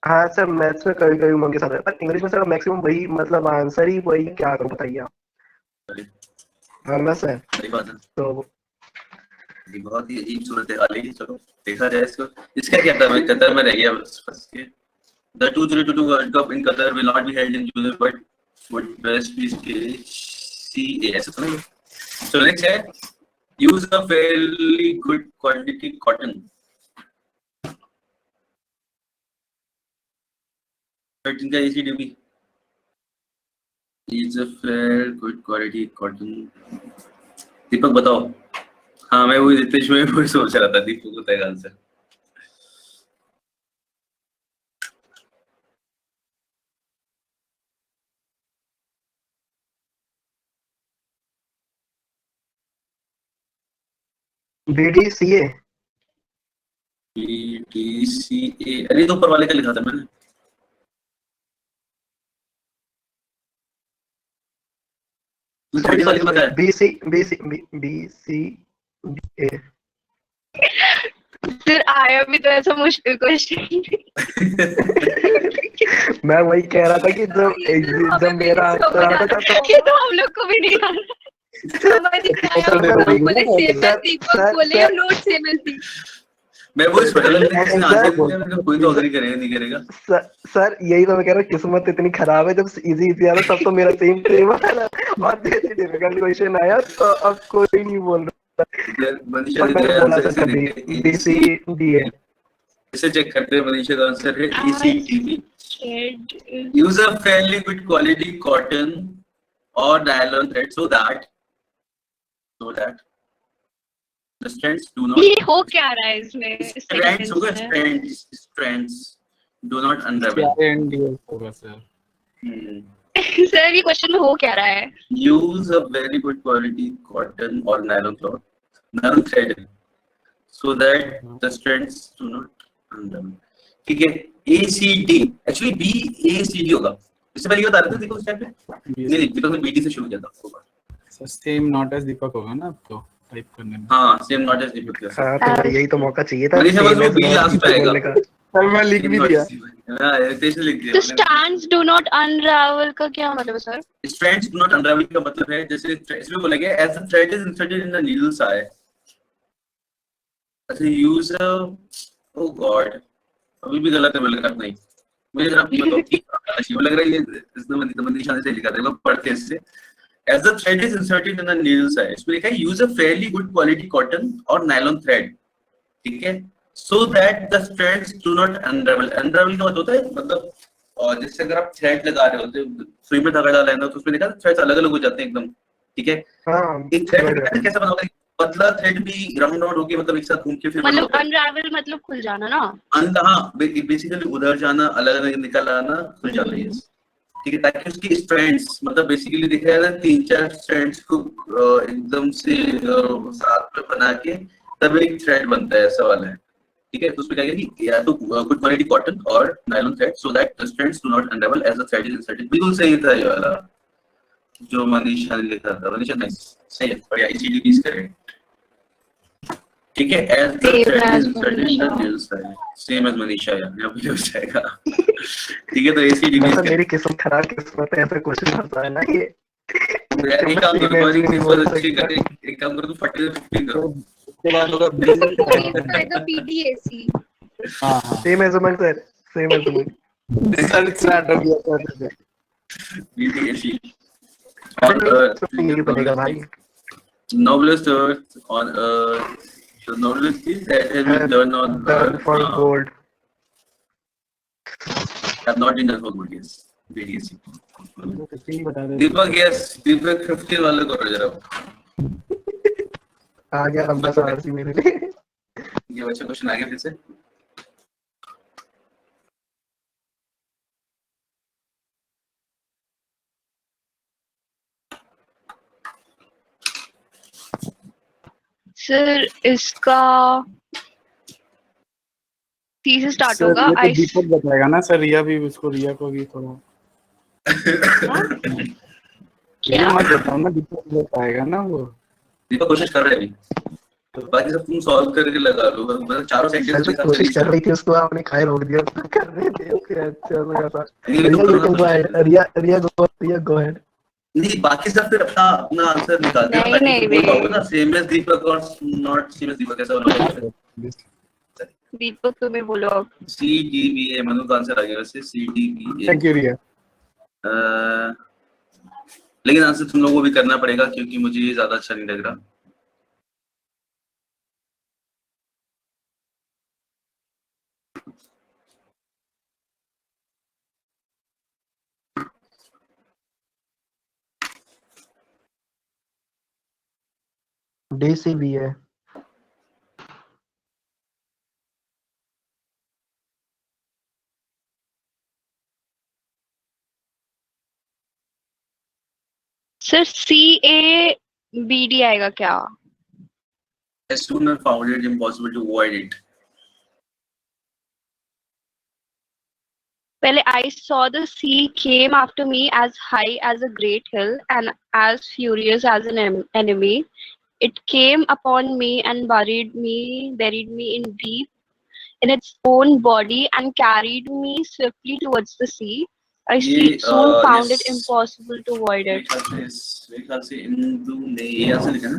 हाँ सर मैथ्स में कभी कभी उमंग के साथ होता है. इंग्लिश में सर मैक्सिमम वही मतलब आंसर ही वही. क्या करूँ बताइए आप. हाँ ना सर. सही बात है. तो बहुत ही अजीब सूरत हाल है. चलो देखा जाए इसको. इसका क्या था? मैं कतर में रह गया फंस के. The 2022 World Cup in Qatar will not be held in June, but would best be staged CAS. So next है use a fairly good quality cotton. इनका ACDB use a fair good quality cotton. Deepak बताओ। हाँ मैं वही रितेश में वही सोच रहा था, दीपक बताएगा आंसर। BDCA। BDCA, अरे तो ऊपर वाले का लिखा था मैंने। सॉरी वाले का सॉरी बताया। BCA। फिर आया भी तो ऐसा मुश्किल क्वेश्चन। मैं वही कह रहा था कि जब मेरा आंसर आता था तो ये तो हम लोग को भी नहीं आ रहा। समझ नहीं आया। सर, हम बोले sir, same as Deepak sir, बोले सर, नोट सेम एज दी। मैं वो सोच रहा था किसी ने आंसर सर, दिया, मैंने कोई तो अग्री करेगा नहीं करेगा। सर यही तो मैं कह रहा हूँ, किस्मत इतनी खराब है, जब इजी आया तब तो मेरा सेम सेम आया और जैसे डिफिकल्ट क्वेश्चन आया तो अब कोई नहीं बोल रहा। मनीषा और ने मैंने दिया बोला आंसर, था इसे कभी देखते BCDA। इसे चेक करते हैं। मनीषा का आंसर है ACDB। Shed use a fairly good quality cotton और nylon thread so that the strands do not ये हो क्या रहा है इसमें strands होगा सेंटेंस में? strands do not unravel। CRNDS होगा सर। सर ये क्वेश्चन में हो क्या रहा है? use a very good quality cotton or nylon thread so that the strands do not unravel। ठीक है। ACD एक्चुअली BACD होगा। इससे पहले ये बता रहे थे देखो उस टाइम पे नहीं दीपक ने BD से शुरू किया था। सर सेम नॉट एज दीपक होगा ना आपको टाइप करने में। हाँ सेम नॉट एज दीपक। हाँ तो भाई यही तो मौका चाहिए था, मनीषा बस same वो as B not लास्ट पे दीपक आएगा। बोलने का। सर मैं लिख भी दिया। हाँ रितेश ने लिख दिया। तो स्टैंड्स डू नॉट अनरावल का क्या मतलब है sir? Strands do not unravel का मतलब है जैसे इसमें बोला गया as the thread is inserted in the needle's eye। अच्छा use a oh god अभी भी गलत है, मुझे लग रहा नहीं। मुझे जरा बताओ कि अच्छी लग रही है। इसने मनीषा ने सही लिखा था, पढ़ते इससे as the thread is inserted in the needle's eye। इसमें लिखा है use a fairly good quality cotton or nylon thread। ठीक है। so that the strands do not unravel। unravel का मतलब होता है मतलब, और जैसे अगर आप थ्रेड लगा रहे होते सुई में धागा डाला है ना तो उसमें देखा थ्रेड्स अलग अलग हो जाते हैं एकदम। ठीक है। हाँ एक थ्रेड कैसा बना होता है, पतला थ्रेड भी राउंड राउंड होके मतलब एक साथ घूम के फिर बना मतलब होता है। अनरावल मतलब खुल जाना ना? हाँ बेसिकली उधर जाना, अलग अलग निकल आना, खुल जाना है। ठीक है। ताकि उसकी स्ट्रैंड्स मतलब बेसिकली देखा जाए 3-4 स्ट्रैंड्स को एकदम से साथ में बना के तब एक थ्रेड बनता है, ऐसा वाला है। ठीक है। तो उसमें क्या है कि या तो गुड क्वालिटी कॉटन और nylon thread so that the strands do not unravel as the thread is inserted. बिल्कुल सही था ये वाला जो मनीषा ने लिखा था। मनीषा नहीं सही है, बढ़िया ACDB इज करेक्ट। ठीक है। As the thread is inserted in the needle's eye, same as Manisha यार, यहाँ पे हो जाएगा। ठीक है। तो ACDB मतलब मेरी किस्मत खराब किस्मत है, ऐसा क्वेश्चन आता है ना ये। एक काम करो तुम्हारी किस्मत अच्छी कर, एक काम करो तुम 40-50 करो। उसके बाद होगा आएगा PDAC। हाँ हाँ सेम एज उमंग सर, सेम एज उमंग। सर स्टार्ट हो गया सर। BDAC यही बनेगा भाई। noblest earth on earth, the noblest is that has been done on Done earth for gold। have not been done for good। Yes BDAC। बता दे। दीपक yes दीपक 15 वाले करो जरा। आ गया लंबा सवाल सी मेरे लिए। ये बच्चा क्वेश्चन आ गया फिर से। सर इसका सी से स्टार्ट सर होगा। ये तो दीपक बताएगा ना सर। रिया भी उसको, रिया को भी थोड़ा क्या? मत बताओ ना, दीपक बताएगा ना वो। दीपक कोशिश कर रहे हैं अभी, तो बाकी सब तुम सॉल्व करके लगा लो। मतलब चारों सर सेंटेंस तो कोशिश कर रही थी, उसको आपने खाए रोक दिया, उसको कर रहे थे फिर अच्छा लगा था। रिया you can go ahead। Riya go ahead। नहीं बाकी सब फिर अपना अपना आंसर निकालते हैं ताकि नहीं, तुम बोल नहीं। पाओगे ना सेम एज दीपक और नॉट सेम एज दीपक, ऐसा होना चाहिए। दीपक तुम्हें बोलो अब। CDBA मनु का आंसर आ गया वैसे CDBA। थैंक यू रिया। लेकिन आंसर तुम लोगों को भी करना पड़ेगा क्योंकि मुझे ये ज्यादा अच्छा नहीं लग रहा। डी सी बी है। सर CABD आएगा क्या? As soon as found it impossible to avoid it. पहले I saw the sea came after me as high as a great hill and as furious as an enemy. It came upon me and buried me in deep in its own body and carried me swiftly towards the sea. I ये, soon found it yes. impossible to avoid मेरे it. ख्याल से इंदु ने ये answer लिखा ना।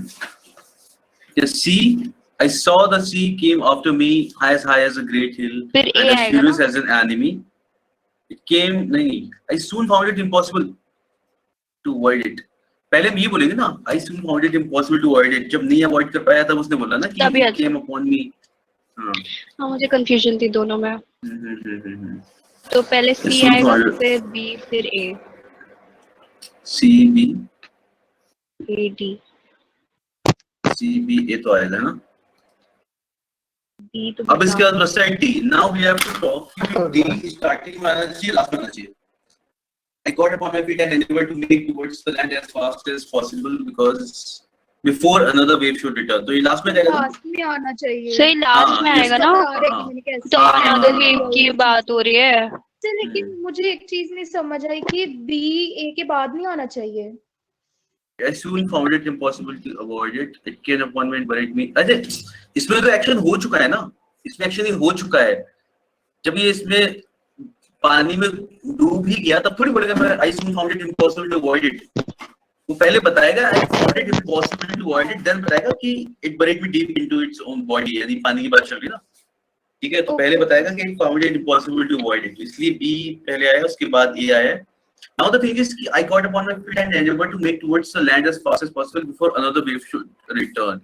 The sea, I saw the sea came after me as high as a great hill फिर A and as आएगा furious ना? as an enemy. It came नहीं, I soon found it impossible to avoid it. पहले हम ये बोलेंगे ना, I soon found it impossible to avoid it. जब नहीं avoid कर पाया तब उसने बोला ना कि तभी it अच्छा। came upon me. हाँ। हाँ, मुझे कंफ्यूजन थी दोनों में। तो पहले C Soon आएगा, found it. फिर B, फिर A, C B A D, C B A तो आएगा ना। D तो अब इसके बचा। बाद बचता है D. Now we have to talk कि D starting में आना चाहिए, last में आना चाहिए. I got upon my feet and endeavored to make towards the land as fast as possible because before another wave should return. तो ये last में जाएगा ना? लास्ट में आना चाहिए। सही लास्ट में हाँ, आएगा ना? बता रहे कि मैंने कैसे तो हाँ, अनदर हाँ, वेव की बात हो रही है। सर, लेकिन मुझे एक चीज नहीं समझ आई कि बी ए के बाद नहीं आना चाहिए। I soon found it impossible to avoid it. It came upon me and buried me. अरे इसमें तो एक्शन हो चुका है ना? इसमें एक्शन ही हो चुका है। जब ये इसमें पानी में डूब ही गया तब थोड़ी बोलेगा मैं I soon found it impossible to avoid it. वो पहले बताएगा I found it impossible to avoid it, then बताएगा कि it buried me deep into its own body. यानी पानी की बात चल रही है ना? ठीक है, तो पहले बताएगा कि it found it impossible to avoid it. इसलिए B पहले आया, उसके बाद A आया। Now the thing is, I got upon my feet and endeavored to make towards the land as fast as possible before another wave should return.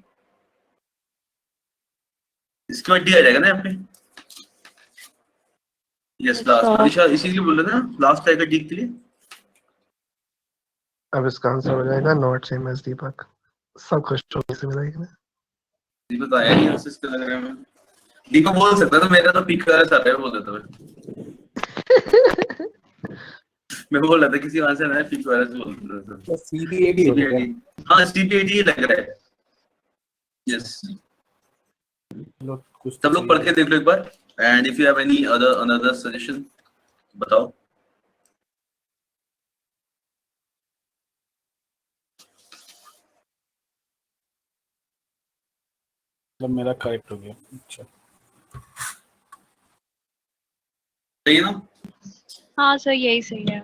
इसके बाद D आ जाएगा ना यहाँ पे? Yes, last. अनिशा इसीलिए बोल रहे थे ना, last आएगा D के लिए। अब इसका आंसर हो जाएगा नॉट सेम एज दीपक। सब खुश होने से मिलाएगा ना। दीपक आया नहीं, उससे इसका लग रहा है मैं। दीपक बोल सकता था, मेरा तो पिक कर रहा था, बोल देता मैं बोल रहा था किसी आंसर है पिक वाला से बोल रहा था। CBAD हो गया। हाँ CBAD लग रहा है। यस, सब लोग पढ़ के देख लो एक बार। And if you have any another suggestion बताओ। मतलब मेरा करेक्ट हो गया। अच्छा, सही है ना? हाँ सर, यही सही है।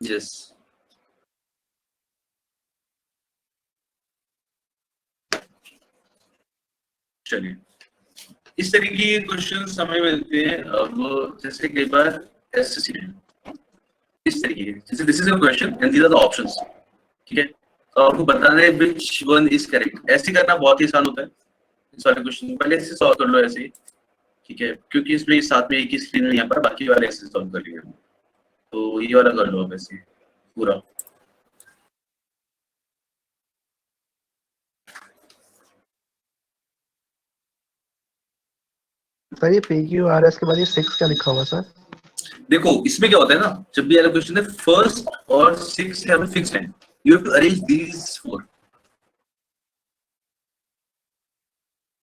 यस, चलिए इस तरीके के क्वेश्चन हमें मिलते हैं। अब जैसे कई बार एसएससी इस तरीके के, जैसे this is a question and these are the options, ठीक है, तो आपको बताना है व्हिच वन इज करेक्ट। ऐसे करना बहुत ही आसान होता है। सारे क्वेश्चन पहले ऐसे सॉल्व कर लो ऐसे ही, ठीक है, क्योंकि इसमें साथ में एक ही स्क्रीन में यहाँ पर बाकी वाले ऐसे सॉल्व कर लिए। तो ये वाला कर लो अब ऐसे पूरा। सर ये PQRS के बाद ये 6 क्या लिखा हुआ सर? देखो इसमें क्या होता है ना, जब भी वाला क्वेश्चन है फर्स्ट और 6 हैव फिक्स्ड है, यू हैव टू अरेंज दीस 4,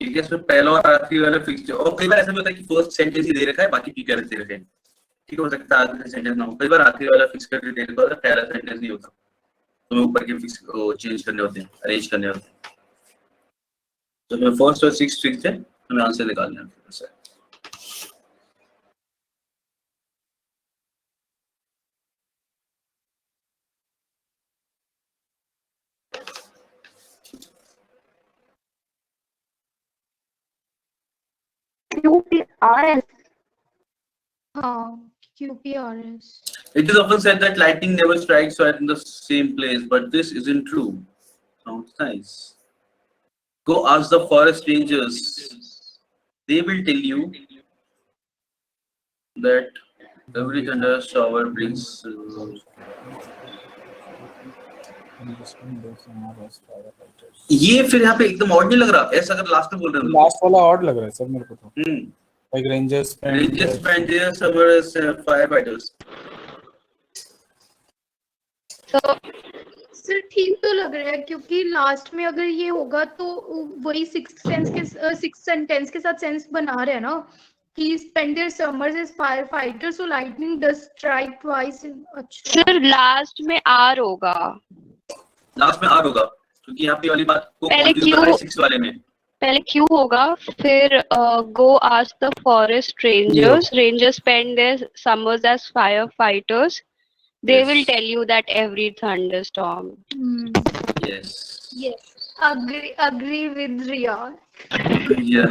ठीक है। इसमें पहला और आखिरी वाला फिक्स्ड है, और कई बार ऐसा भी होता है कि फर्स्ट सेंटेंस ही दे रखा है, बाकी PQRS दे रखे हैं, ठीक हो सकता है आखिरी सेंटेंस ना हो। कई बार आखिरी वाला फिक्स करके दे रखा होता है, पहला सेंटेंस नहीं होता, तो ऊपर के फिक्स चेंज करने होते हैं, अरेंज करने होते हैं। तो फर्स्ट और 6 फिक्स्ड है, हमें आंसर निकालना है। QPRS। हाँ, QPRS। It is often said that lightning never strikes at the same place, but this isn't true. Sounds nice. Go ask the forest rangers. They will tell you that every thunder shower brings. Investment based on our firefighters. ये फिर यहाँ पे एकदम odd नहीं लग रहा ऐसा अगर लास्ट में बोल रहे हो लास्ट वाला ऑड लग रहा है सर मेरे को तो, हम्म लाइक रेंजर्स रेंजर्स बैंडियर summers fire fighters So sir ठीक तो लग रहा है क्योंकि लास्ट में अगर ये होगा तो वही सिक्स सेंटेंस के साथ सेंस बना रहे हैं ना कि spend their summers as firefighters, so lightning does strike twice in अच्छा sir last में R होगा. लास्ट में आर होगा क्योंकि यहाँ पे वाली बात को पहले कंफ्यूज कर रहा है क्यों- 6 वाले में पहले Q होगा, फिर go ask the forest rangers. Rangers spend their summers as firefighters. They Yes. will tell you that every thunderstorm. Yes yes agree with Riya. या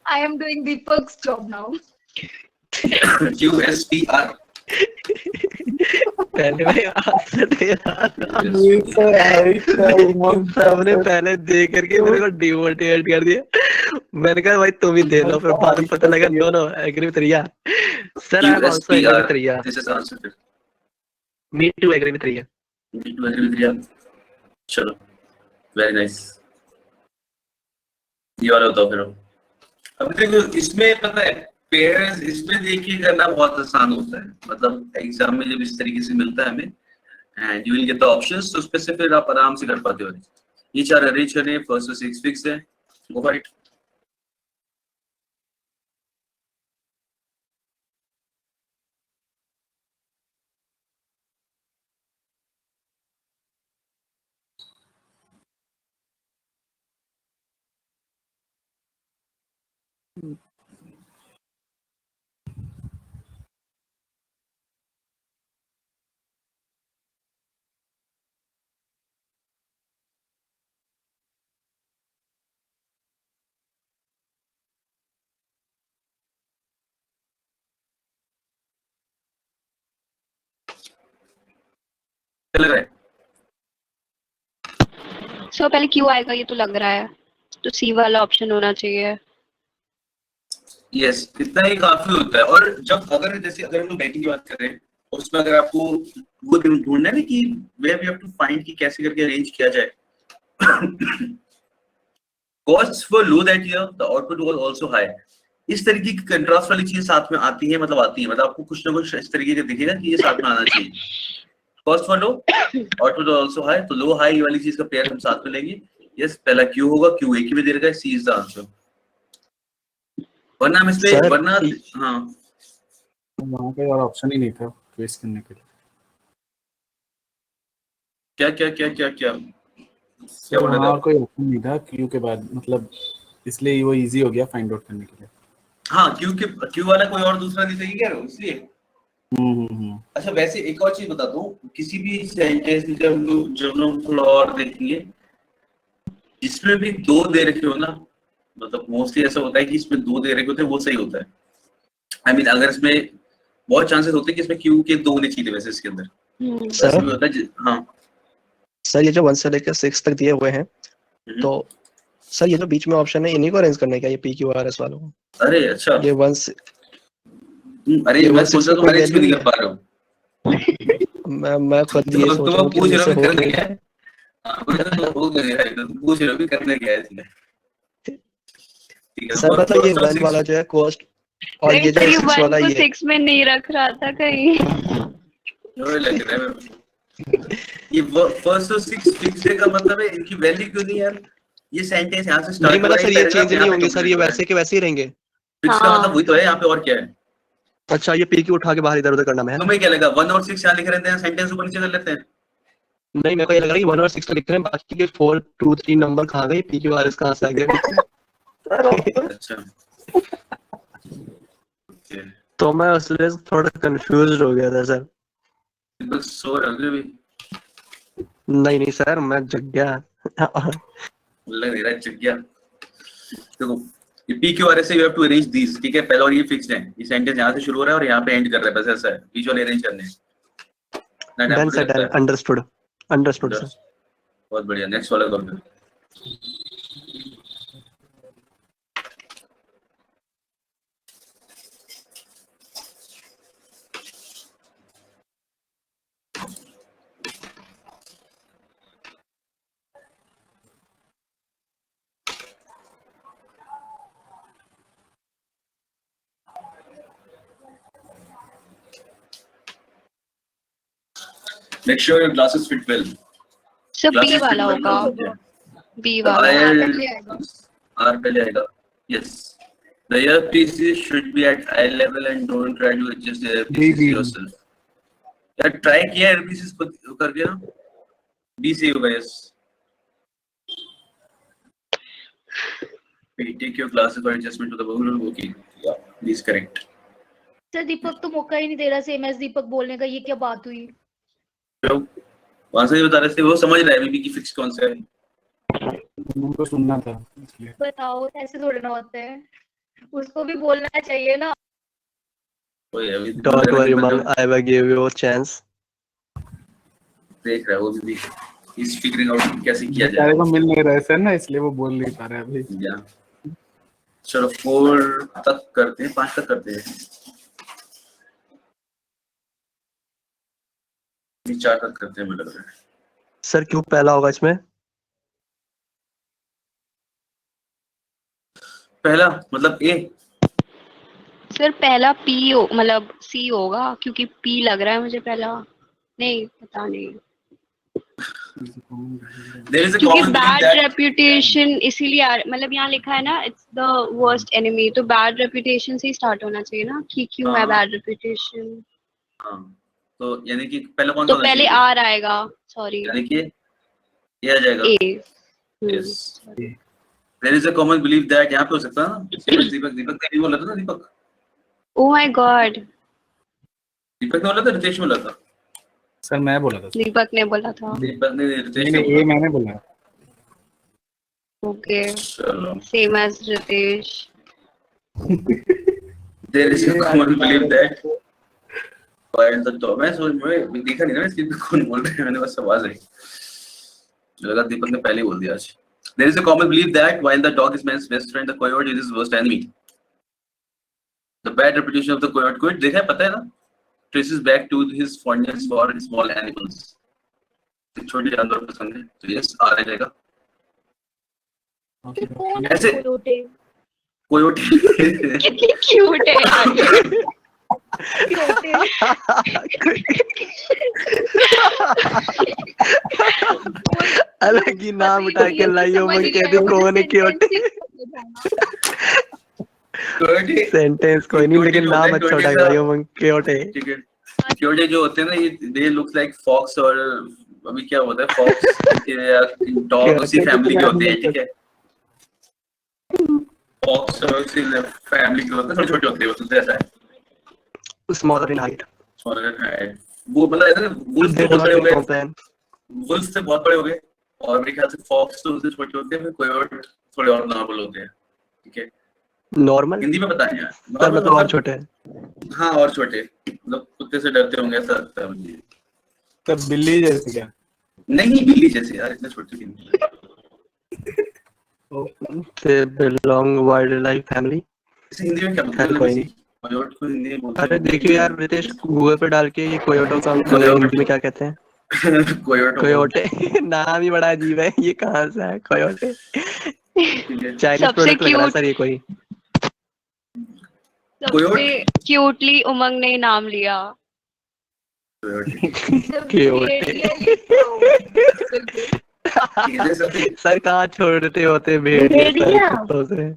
I am doing Deepak's job now. QSPR पहले मैं answer दे रहा था सबने पहले दे करके मेरे को डिमोटिवेट कर दिया। मैंने कहा भाई तुम ही दे दो, फिर बाद में पता लगा no agree with Riya. Sir I am also agree with Riya. This is answer me too agree with Riya. Me too agree with Riya चलो वेरी नाइस ये वाला बताओ फिर अब देखो इसमें पता है पेयर्स इसमें देखिए करना बहुत आसान होता है मतलब एग्जाम में जब इस तरीके से मिलता है हमें and you will get the options तो उसमें से फिर आप आराम से कर पाते हो ये 4 अरेंज करने फर्स्ट से 6 फिक्स है गो फॉर इट चल रहा है So पहले Q आएगा ये तो लग रहा है, तो C वाला ऑप्शन होना चाहिए. यस इतना ही काफी होता है और जब अगर जैसे अगर हम लोग बैंकिंग की बात कर रहे हैं उसमें अगर आपको वो ढूंढना है ना कि where we have to find कि कैसे करके अरेंज किया जाए costs were low that year the output was also high इस तरीके की कंट्रास्ट वाली चीज साथ में आती है मतलब आपको कुछ ना कुछ इस तरीके का दिखेगा कि ये साथ में आना चाहिए cost were low output was also high तो लो हाई वाली चीज का पेयर हम साथ में लेंगे यस पहला Q होगा Q एक ही में दे रखा है C इज द आंसर वरना हम इसमें Sir, वरना हाँ वहाँ पे और ऑप्शन ही नहीं था क्विज करने के लिए। क्या क्या क्या क्या क्या क्या तो बोल वहाँ रहे और थे कोई ऑप्शन नहीं था क्यू के बाद, मतलब इसलिए वो इजी हो गया फाइंड आउट करने के लिए। हाँ Q वाला कोई और दूसरा नहीं चाहिए क्या इसलिए हम्म। अच्छा वैसे एक और चीज बता दूं किसी भी सेंटेंस में जब लोग थोड़ा और देखेंगे जिसमें भी 2 दे रखे हो ना मतलब मोस्टली ऐसा होता है कि इसमें 2 दे रखे होते हैं वो सही होता है आई मीन अगर इसमें बहुत चांसेस होते हैं कि इसमें Q के 2 होने चाहिए वैसे इसके अंदर सर ऐसा भी होता है हाँ सर ये जो 1 से लेकर 6 तक दिए हुए हैं तो सर ये जो बीच में ऑप्शन है इन्हीं को अरेंज करना है क्या ये पी क्यू आर एस वालों को? अरे अच्छा ये 1 से अरे ये मैं 1 सोच 6 रहा में तुम कोई अरेंज क्यों नहीं वैल्यू कर पा रहे हो मैं खुद ये सोच रहा हूँ कि पूछ मेरे रहे से हो हो करने नहीं क्या रहा है। पूछ रहे हो कि करने क्या है इसमें ठीक है सर मतलब ये first और 1 six- वाला जो है कॉस्ट और ये Wait, जो तो ये 6 वाला 1 को ये 6 में नहीं रख रहा था कहीं. जो लग रहा है मेरे को। ये फर्स्ट और 6 फिक्स का मतलब है इनकी वैल्यू क्यों नहीं यार ये सेंटेंस यहाँ से नहीं स्टार्ट हो मतलब रहा है सर ये चेंज नहीं होंगे सर, ये वैसे के वैसे ही रहेंगे। फिक्स का मतलब वही तो है यहाँ पे और क्या है अच्छा ये पी क्यू उठा के बाहर इधर उधर करना है ना? तुम्हें क्या लगा 1 और 6 यहाँ लिख रहते हैं सेंटेंस ऊपर नीचे कर लेते हैं नहीं मेरे को ये लग रहा है कि 1 और 6 तो लिख रहे हैं, बाकी के 4 2 3 नंबर कहाँ गए, पी क्यू आर एस कहाँ से आ गए? अच्छा Okay. तो मैं उससे थोड़ा कंफ्यूज हो गया था सर। बस सो रहे भी नहीं सर मैं जग गया। लग रहा है चुक गया देखो ये पी क्यू आर एस से you have to arrange this ठीक है पहला और ये फिक्स्ड है ये सेंटेंस यहाँ से शुरू हो रहा है और यहाँ पे एंड कर रहा है बस ऐसा है बीच वाले अरेंज करने हैं done sir done, understood understood sir. बहुत बढ़िया नेक्स्ट वाला करो Make sure your glasses fit well. Sir B Glasses वाला fit well. होगा, Yeah. बी वाला। R पहले आएगा. Yes. The earpieces should be at eye level and don't try to adjust the earpieces B. yourself. यार try किया earpieces को करके ना. B से होगा yes. Take your glasses for adjustment to the bubble. Okay. Yeah. B is correct. Sir Deepak तो मौका ही नहीं दे रहा सेम एज दीपक बोलने का, ये क्या बात हुई? वहां से बता रहे थे वो समझ रहा है बीबी की फिक्स कौन सा है. उनको सुनना था इसलिए। बताओ ऐसे थोड़ा ना होता है, उसको भी बोलना चाहिए ना। वही अभी Don't worry, Mang. I will give you a chance. देख रहा है वो भी. He's figuring out कैसे किया बेचारे जाए. को मिल नहीं रहा है सर ना, इसलिए वो बोल नहीं पा रहा है अभी। या चलो 4 तक करते हैं, 5 तक करते हैं. 4 तक करते हैं मुझे लग रहा है. सर क्यों पहला होगा इसमें? पहला मतलब ए. सर पहला पी हो मतलब सी होगा, क्योंकि पी लग रहा है मुझे पहला। नहीं पता नहीं, There is a क्योंकि common belief bad that reputation इसीलिए मतलब यहाँ लिखा है ना, इट्स द वर्स्ट एनिमी, तो बैड रेपुटेशन से ही स्टार्ट होना चाहिए ना कि क्यों है हाँ। Bad reputation. हाँ तो यानी कि पहला कौन सा तो होना पहले चाहिए? आर आएगा, सॉरी यानी कि ये आ जाएगा. ए। Yes. There is a common belief that यहाँ पे हो सकता है ना. दीपक ने नहीं बोला था ना. दीपक ओह माय गॉड, ने बोला था, रितेश बोला था. सर मैं बोला था। दीपक ने बोला था। दीपक ने रितेश नहीं ने नहीं, ये मैंने बोला। ओके, चलो. Same as Ritesh. There is a common belief that while the dog, मैं सोच मैं देखा नहीं ना इसकी कौन बोल रहे हैं, मैंने बस आवाज आई. लगा दीपक ने पहले ही बोल दिया आज. There is a common belief that while the dog is man's best friend, the coyote is his worst enemy. The bad reputation of the coyote देखा है, पता है ना, traces back to his fondness for small animals. छोटे जानवर पसंद है, तो yes आ रहेगा. कि कौन है ऐसे- कोयोटे? coyote कितनी क्यूट है यार। कोयोटे। अलग ही नाम उठा के लाइयो मन कहती कौन है क्योटे। coyote सेंटेंस कोई नहीं, लेकिन नाम अच्छा उठा के लाइयो मन क्योटे। ठीक है. coyote जो होते हैं ना, ये they looks like fox, और अभी क्या होता है fox या dog उसी फैमिली के होते हैं. ठीक है, fox और उसी फैमिली के होते हैं, छोटे छोटे होते हैं, तो ऐसा है. Smaller in height. और वो मतलब ऐसा wolf They तो बहुत don't बड़े हो गए, complain. wolf से बहुत बड़े हो गए, और मेरे ख्याल से fox तो उससे छोटे होते हैं, coyote थोड़े और नॉर्मल होते हैं. ठीक है, नॉर्मल हिंदी में पता नहीं यार. सर मतलब और छोटे हैं। हाँ और छोटे, मतलब कुत्ते से डरते होंगे ऐसा लगता है मुझे. सर बिल्ली जैसे क्या? नहीं बिल्ली जैसे यार, इतने छोटे भी नहीं. They belong wildlife family. इसे हिंदी में क्या खैर बोलते कोई हैं? नहीं। कोयोट को हिंदी में बोलते अरे हैं. देखियो यार रितेश, गूगल पे डाल के ये कोयोटो का हिंदी में क्या कहते हैं? कोयोट. कोयोटे। नाम ही बड़ा अजीब है, ये कहाँ से है कोयोटे? ठीक है. चाइनीज सबसे प्रोडक्ट लग रहा है cute- सर ये कोई। सबसे क्यूटली उमंग ने नाम लिया। कोयोटे। सर कहाँ छोड़ते होते भेड़िए कुत्तों से।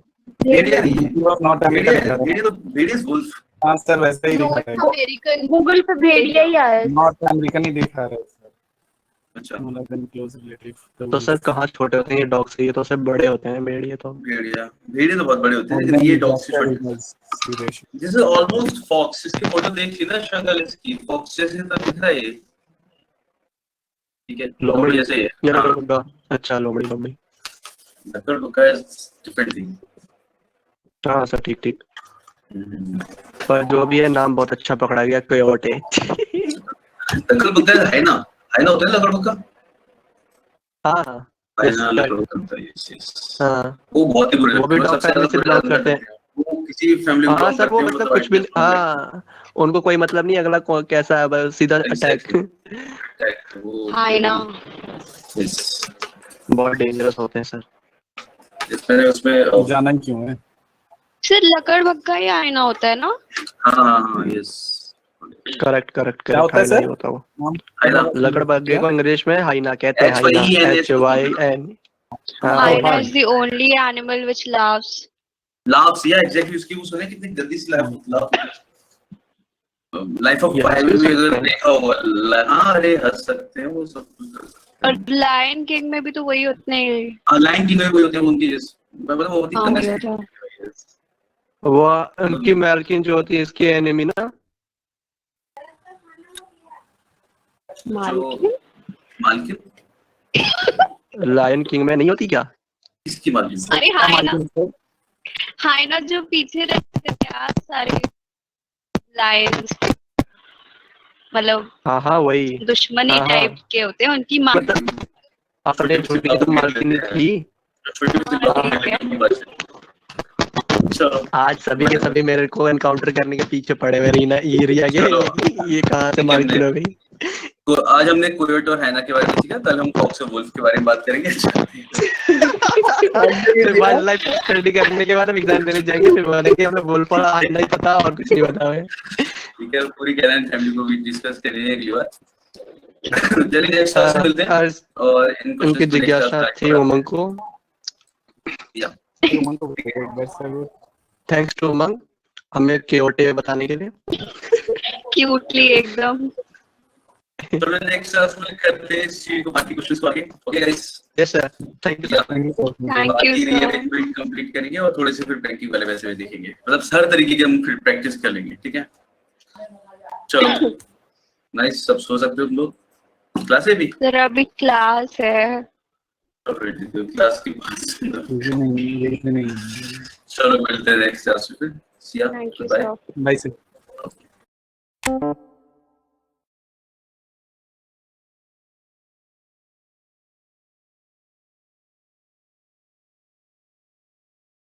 भेड़िया नहीं, नॉट भेड़िया तो भेड़िया वुल्फ. हाँ सर वैसे ही दिखा नॉट रहा अमेरिकन, गूगल पे भेड़िया ही आया है. है। नॉट अमेरिकन ही दिखा रहा है सर। अच्छा मतलब इन क्लोज रिलेटिव। तो सर कहाँ छोटे होते हैं ये डॉग से? ये तो सब बड़े होते हैं भेड़िए तो। भेड़िया, भेड़िए तो बहुत बड़े होते हैं, लेकिन ये डॉग से छोटे. This is almost fox. इसकी फोटो देखी ना शक्ल इसकी, fox जैसे तो दिख रहा है ये. ठीक है, लोमड़ी जैसे है. ये लकड़बग्गा। अच्छा लोमड़ी लोमड़ी। लकड़बग्गा is different thing. हाँ सर ठीक ठीक। पर जो भी है नाम बहुत अच्छा पकड़ा गया, कोयोटे। लकड़बग्गा है ना होता है लकड़बग्गा. हाँ है ना लकड़बग्गा होता है. yes. हाँ वो बहुत ही बुरे वो भी मतलब डॉग सबसे फैमिली से ज्यादा बिलोंग करते हैं। वो किसी फैमिली में हाँ belong सर वो करते हैं, मतलब तो कुछ भी, right to family. हाँ उनको कोई मतलब नहीं अगला कैसा है, बस सीधा अटैक। Attack, वो हाँ है ना। yes. बहुत डेंजरस होते हैं सर। उसमें जाना क्यों है? सर लकड़बग्गा ही आईना होता है ना? हाँ yes. करेक्ट करेक्ट क्या होता है हाइना ही सर? होता वो। हाइना लकड़बग्घे को अंग्रेज में हाइना कहते हैं, हाइना HYN। Hyena is the only animal which laughs. Laughs, या एग्जैक्टली, उसकी वो सुने कितनी जल्दी से लाफ लाइफ ऑफ Yes, पाई में yes, अगर yes. देखा होगा, हाँ अरे हंस सकते हैं वो सब कुछ। और लायन किंग में भी तो वही उतने लाइन किंग में कोई होते हैं उनकी, मैं बता वो होती हाँ, है वही होता है। वो उनकी मैलकिन जो होती है इसकी एनिमी ना, मालकिन? मालकिन लायन किंग में नहीं होती क्या? इसकी मालकिन। अरे हाइना जो पीछे रहते थे यार सारे लायंस, मतलब हाँ वही। दुश्मनी हाँ। टाइप के होते हैं उनकी माँ। मतलब अपने छोटी तो मालकिन थी। चलो आज सभी के सभी मेरे को एनकाउंटर करने के पीछे पड़े हुए रीना एरिया के, ये कहाँ से मालकिन हो गई। तो आज हमने कोयोट और हैना के बारे में सीखा, कल हम फॉक्स और वुल्फ के बारे में बात करेंगे। फिर वाइल्ड लाइफ स्टडी करने के बाद हम एग्जाम देने जाएंगे, फिर बोलेंगे हमें वुल्फ और हाइना ही पता और कुछ नहीं पता है। ठीक है, पूरी कैनन फैमिली को भी डिस्कस करेंगे अगली बार। चलिए नेक्स्ट क्लास में मिलते हैं और इन उनकी क्वेश्चंस को जिज्ञासा next थी class उमंग को। या थैंक्स टू उमंग हमें केओटे बताने के लिए। क्यूटली एकदम। चलो नेक्स्ट क्लास में करते हैं इस चीज को, बाकी क्वेश्चंस को आगे। Okay guys, yes sir, thank you sir. Thank you sir. Rearrangement complete करेंगे और थोड़े से फिर प्रैक्टिस वाले वैसे भी देखेंगे, मतलब हर तरीके की हम फिर प्रैक्टिस कर लेंगे। ठीक है, चलो नाइस, सब सो सकते हो तुम लोग, क्लास है भी सर अभी क्लास है। क्लास की बात नहीं। चलो मिलते हैं नेक्स्ट क्लास में फिर। Thank you bye. Sir. Bye sir.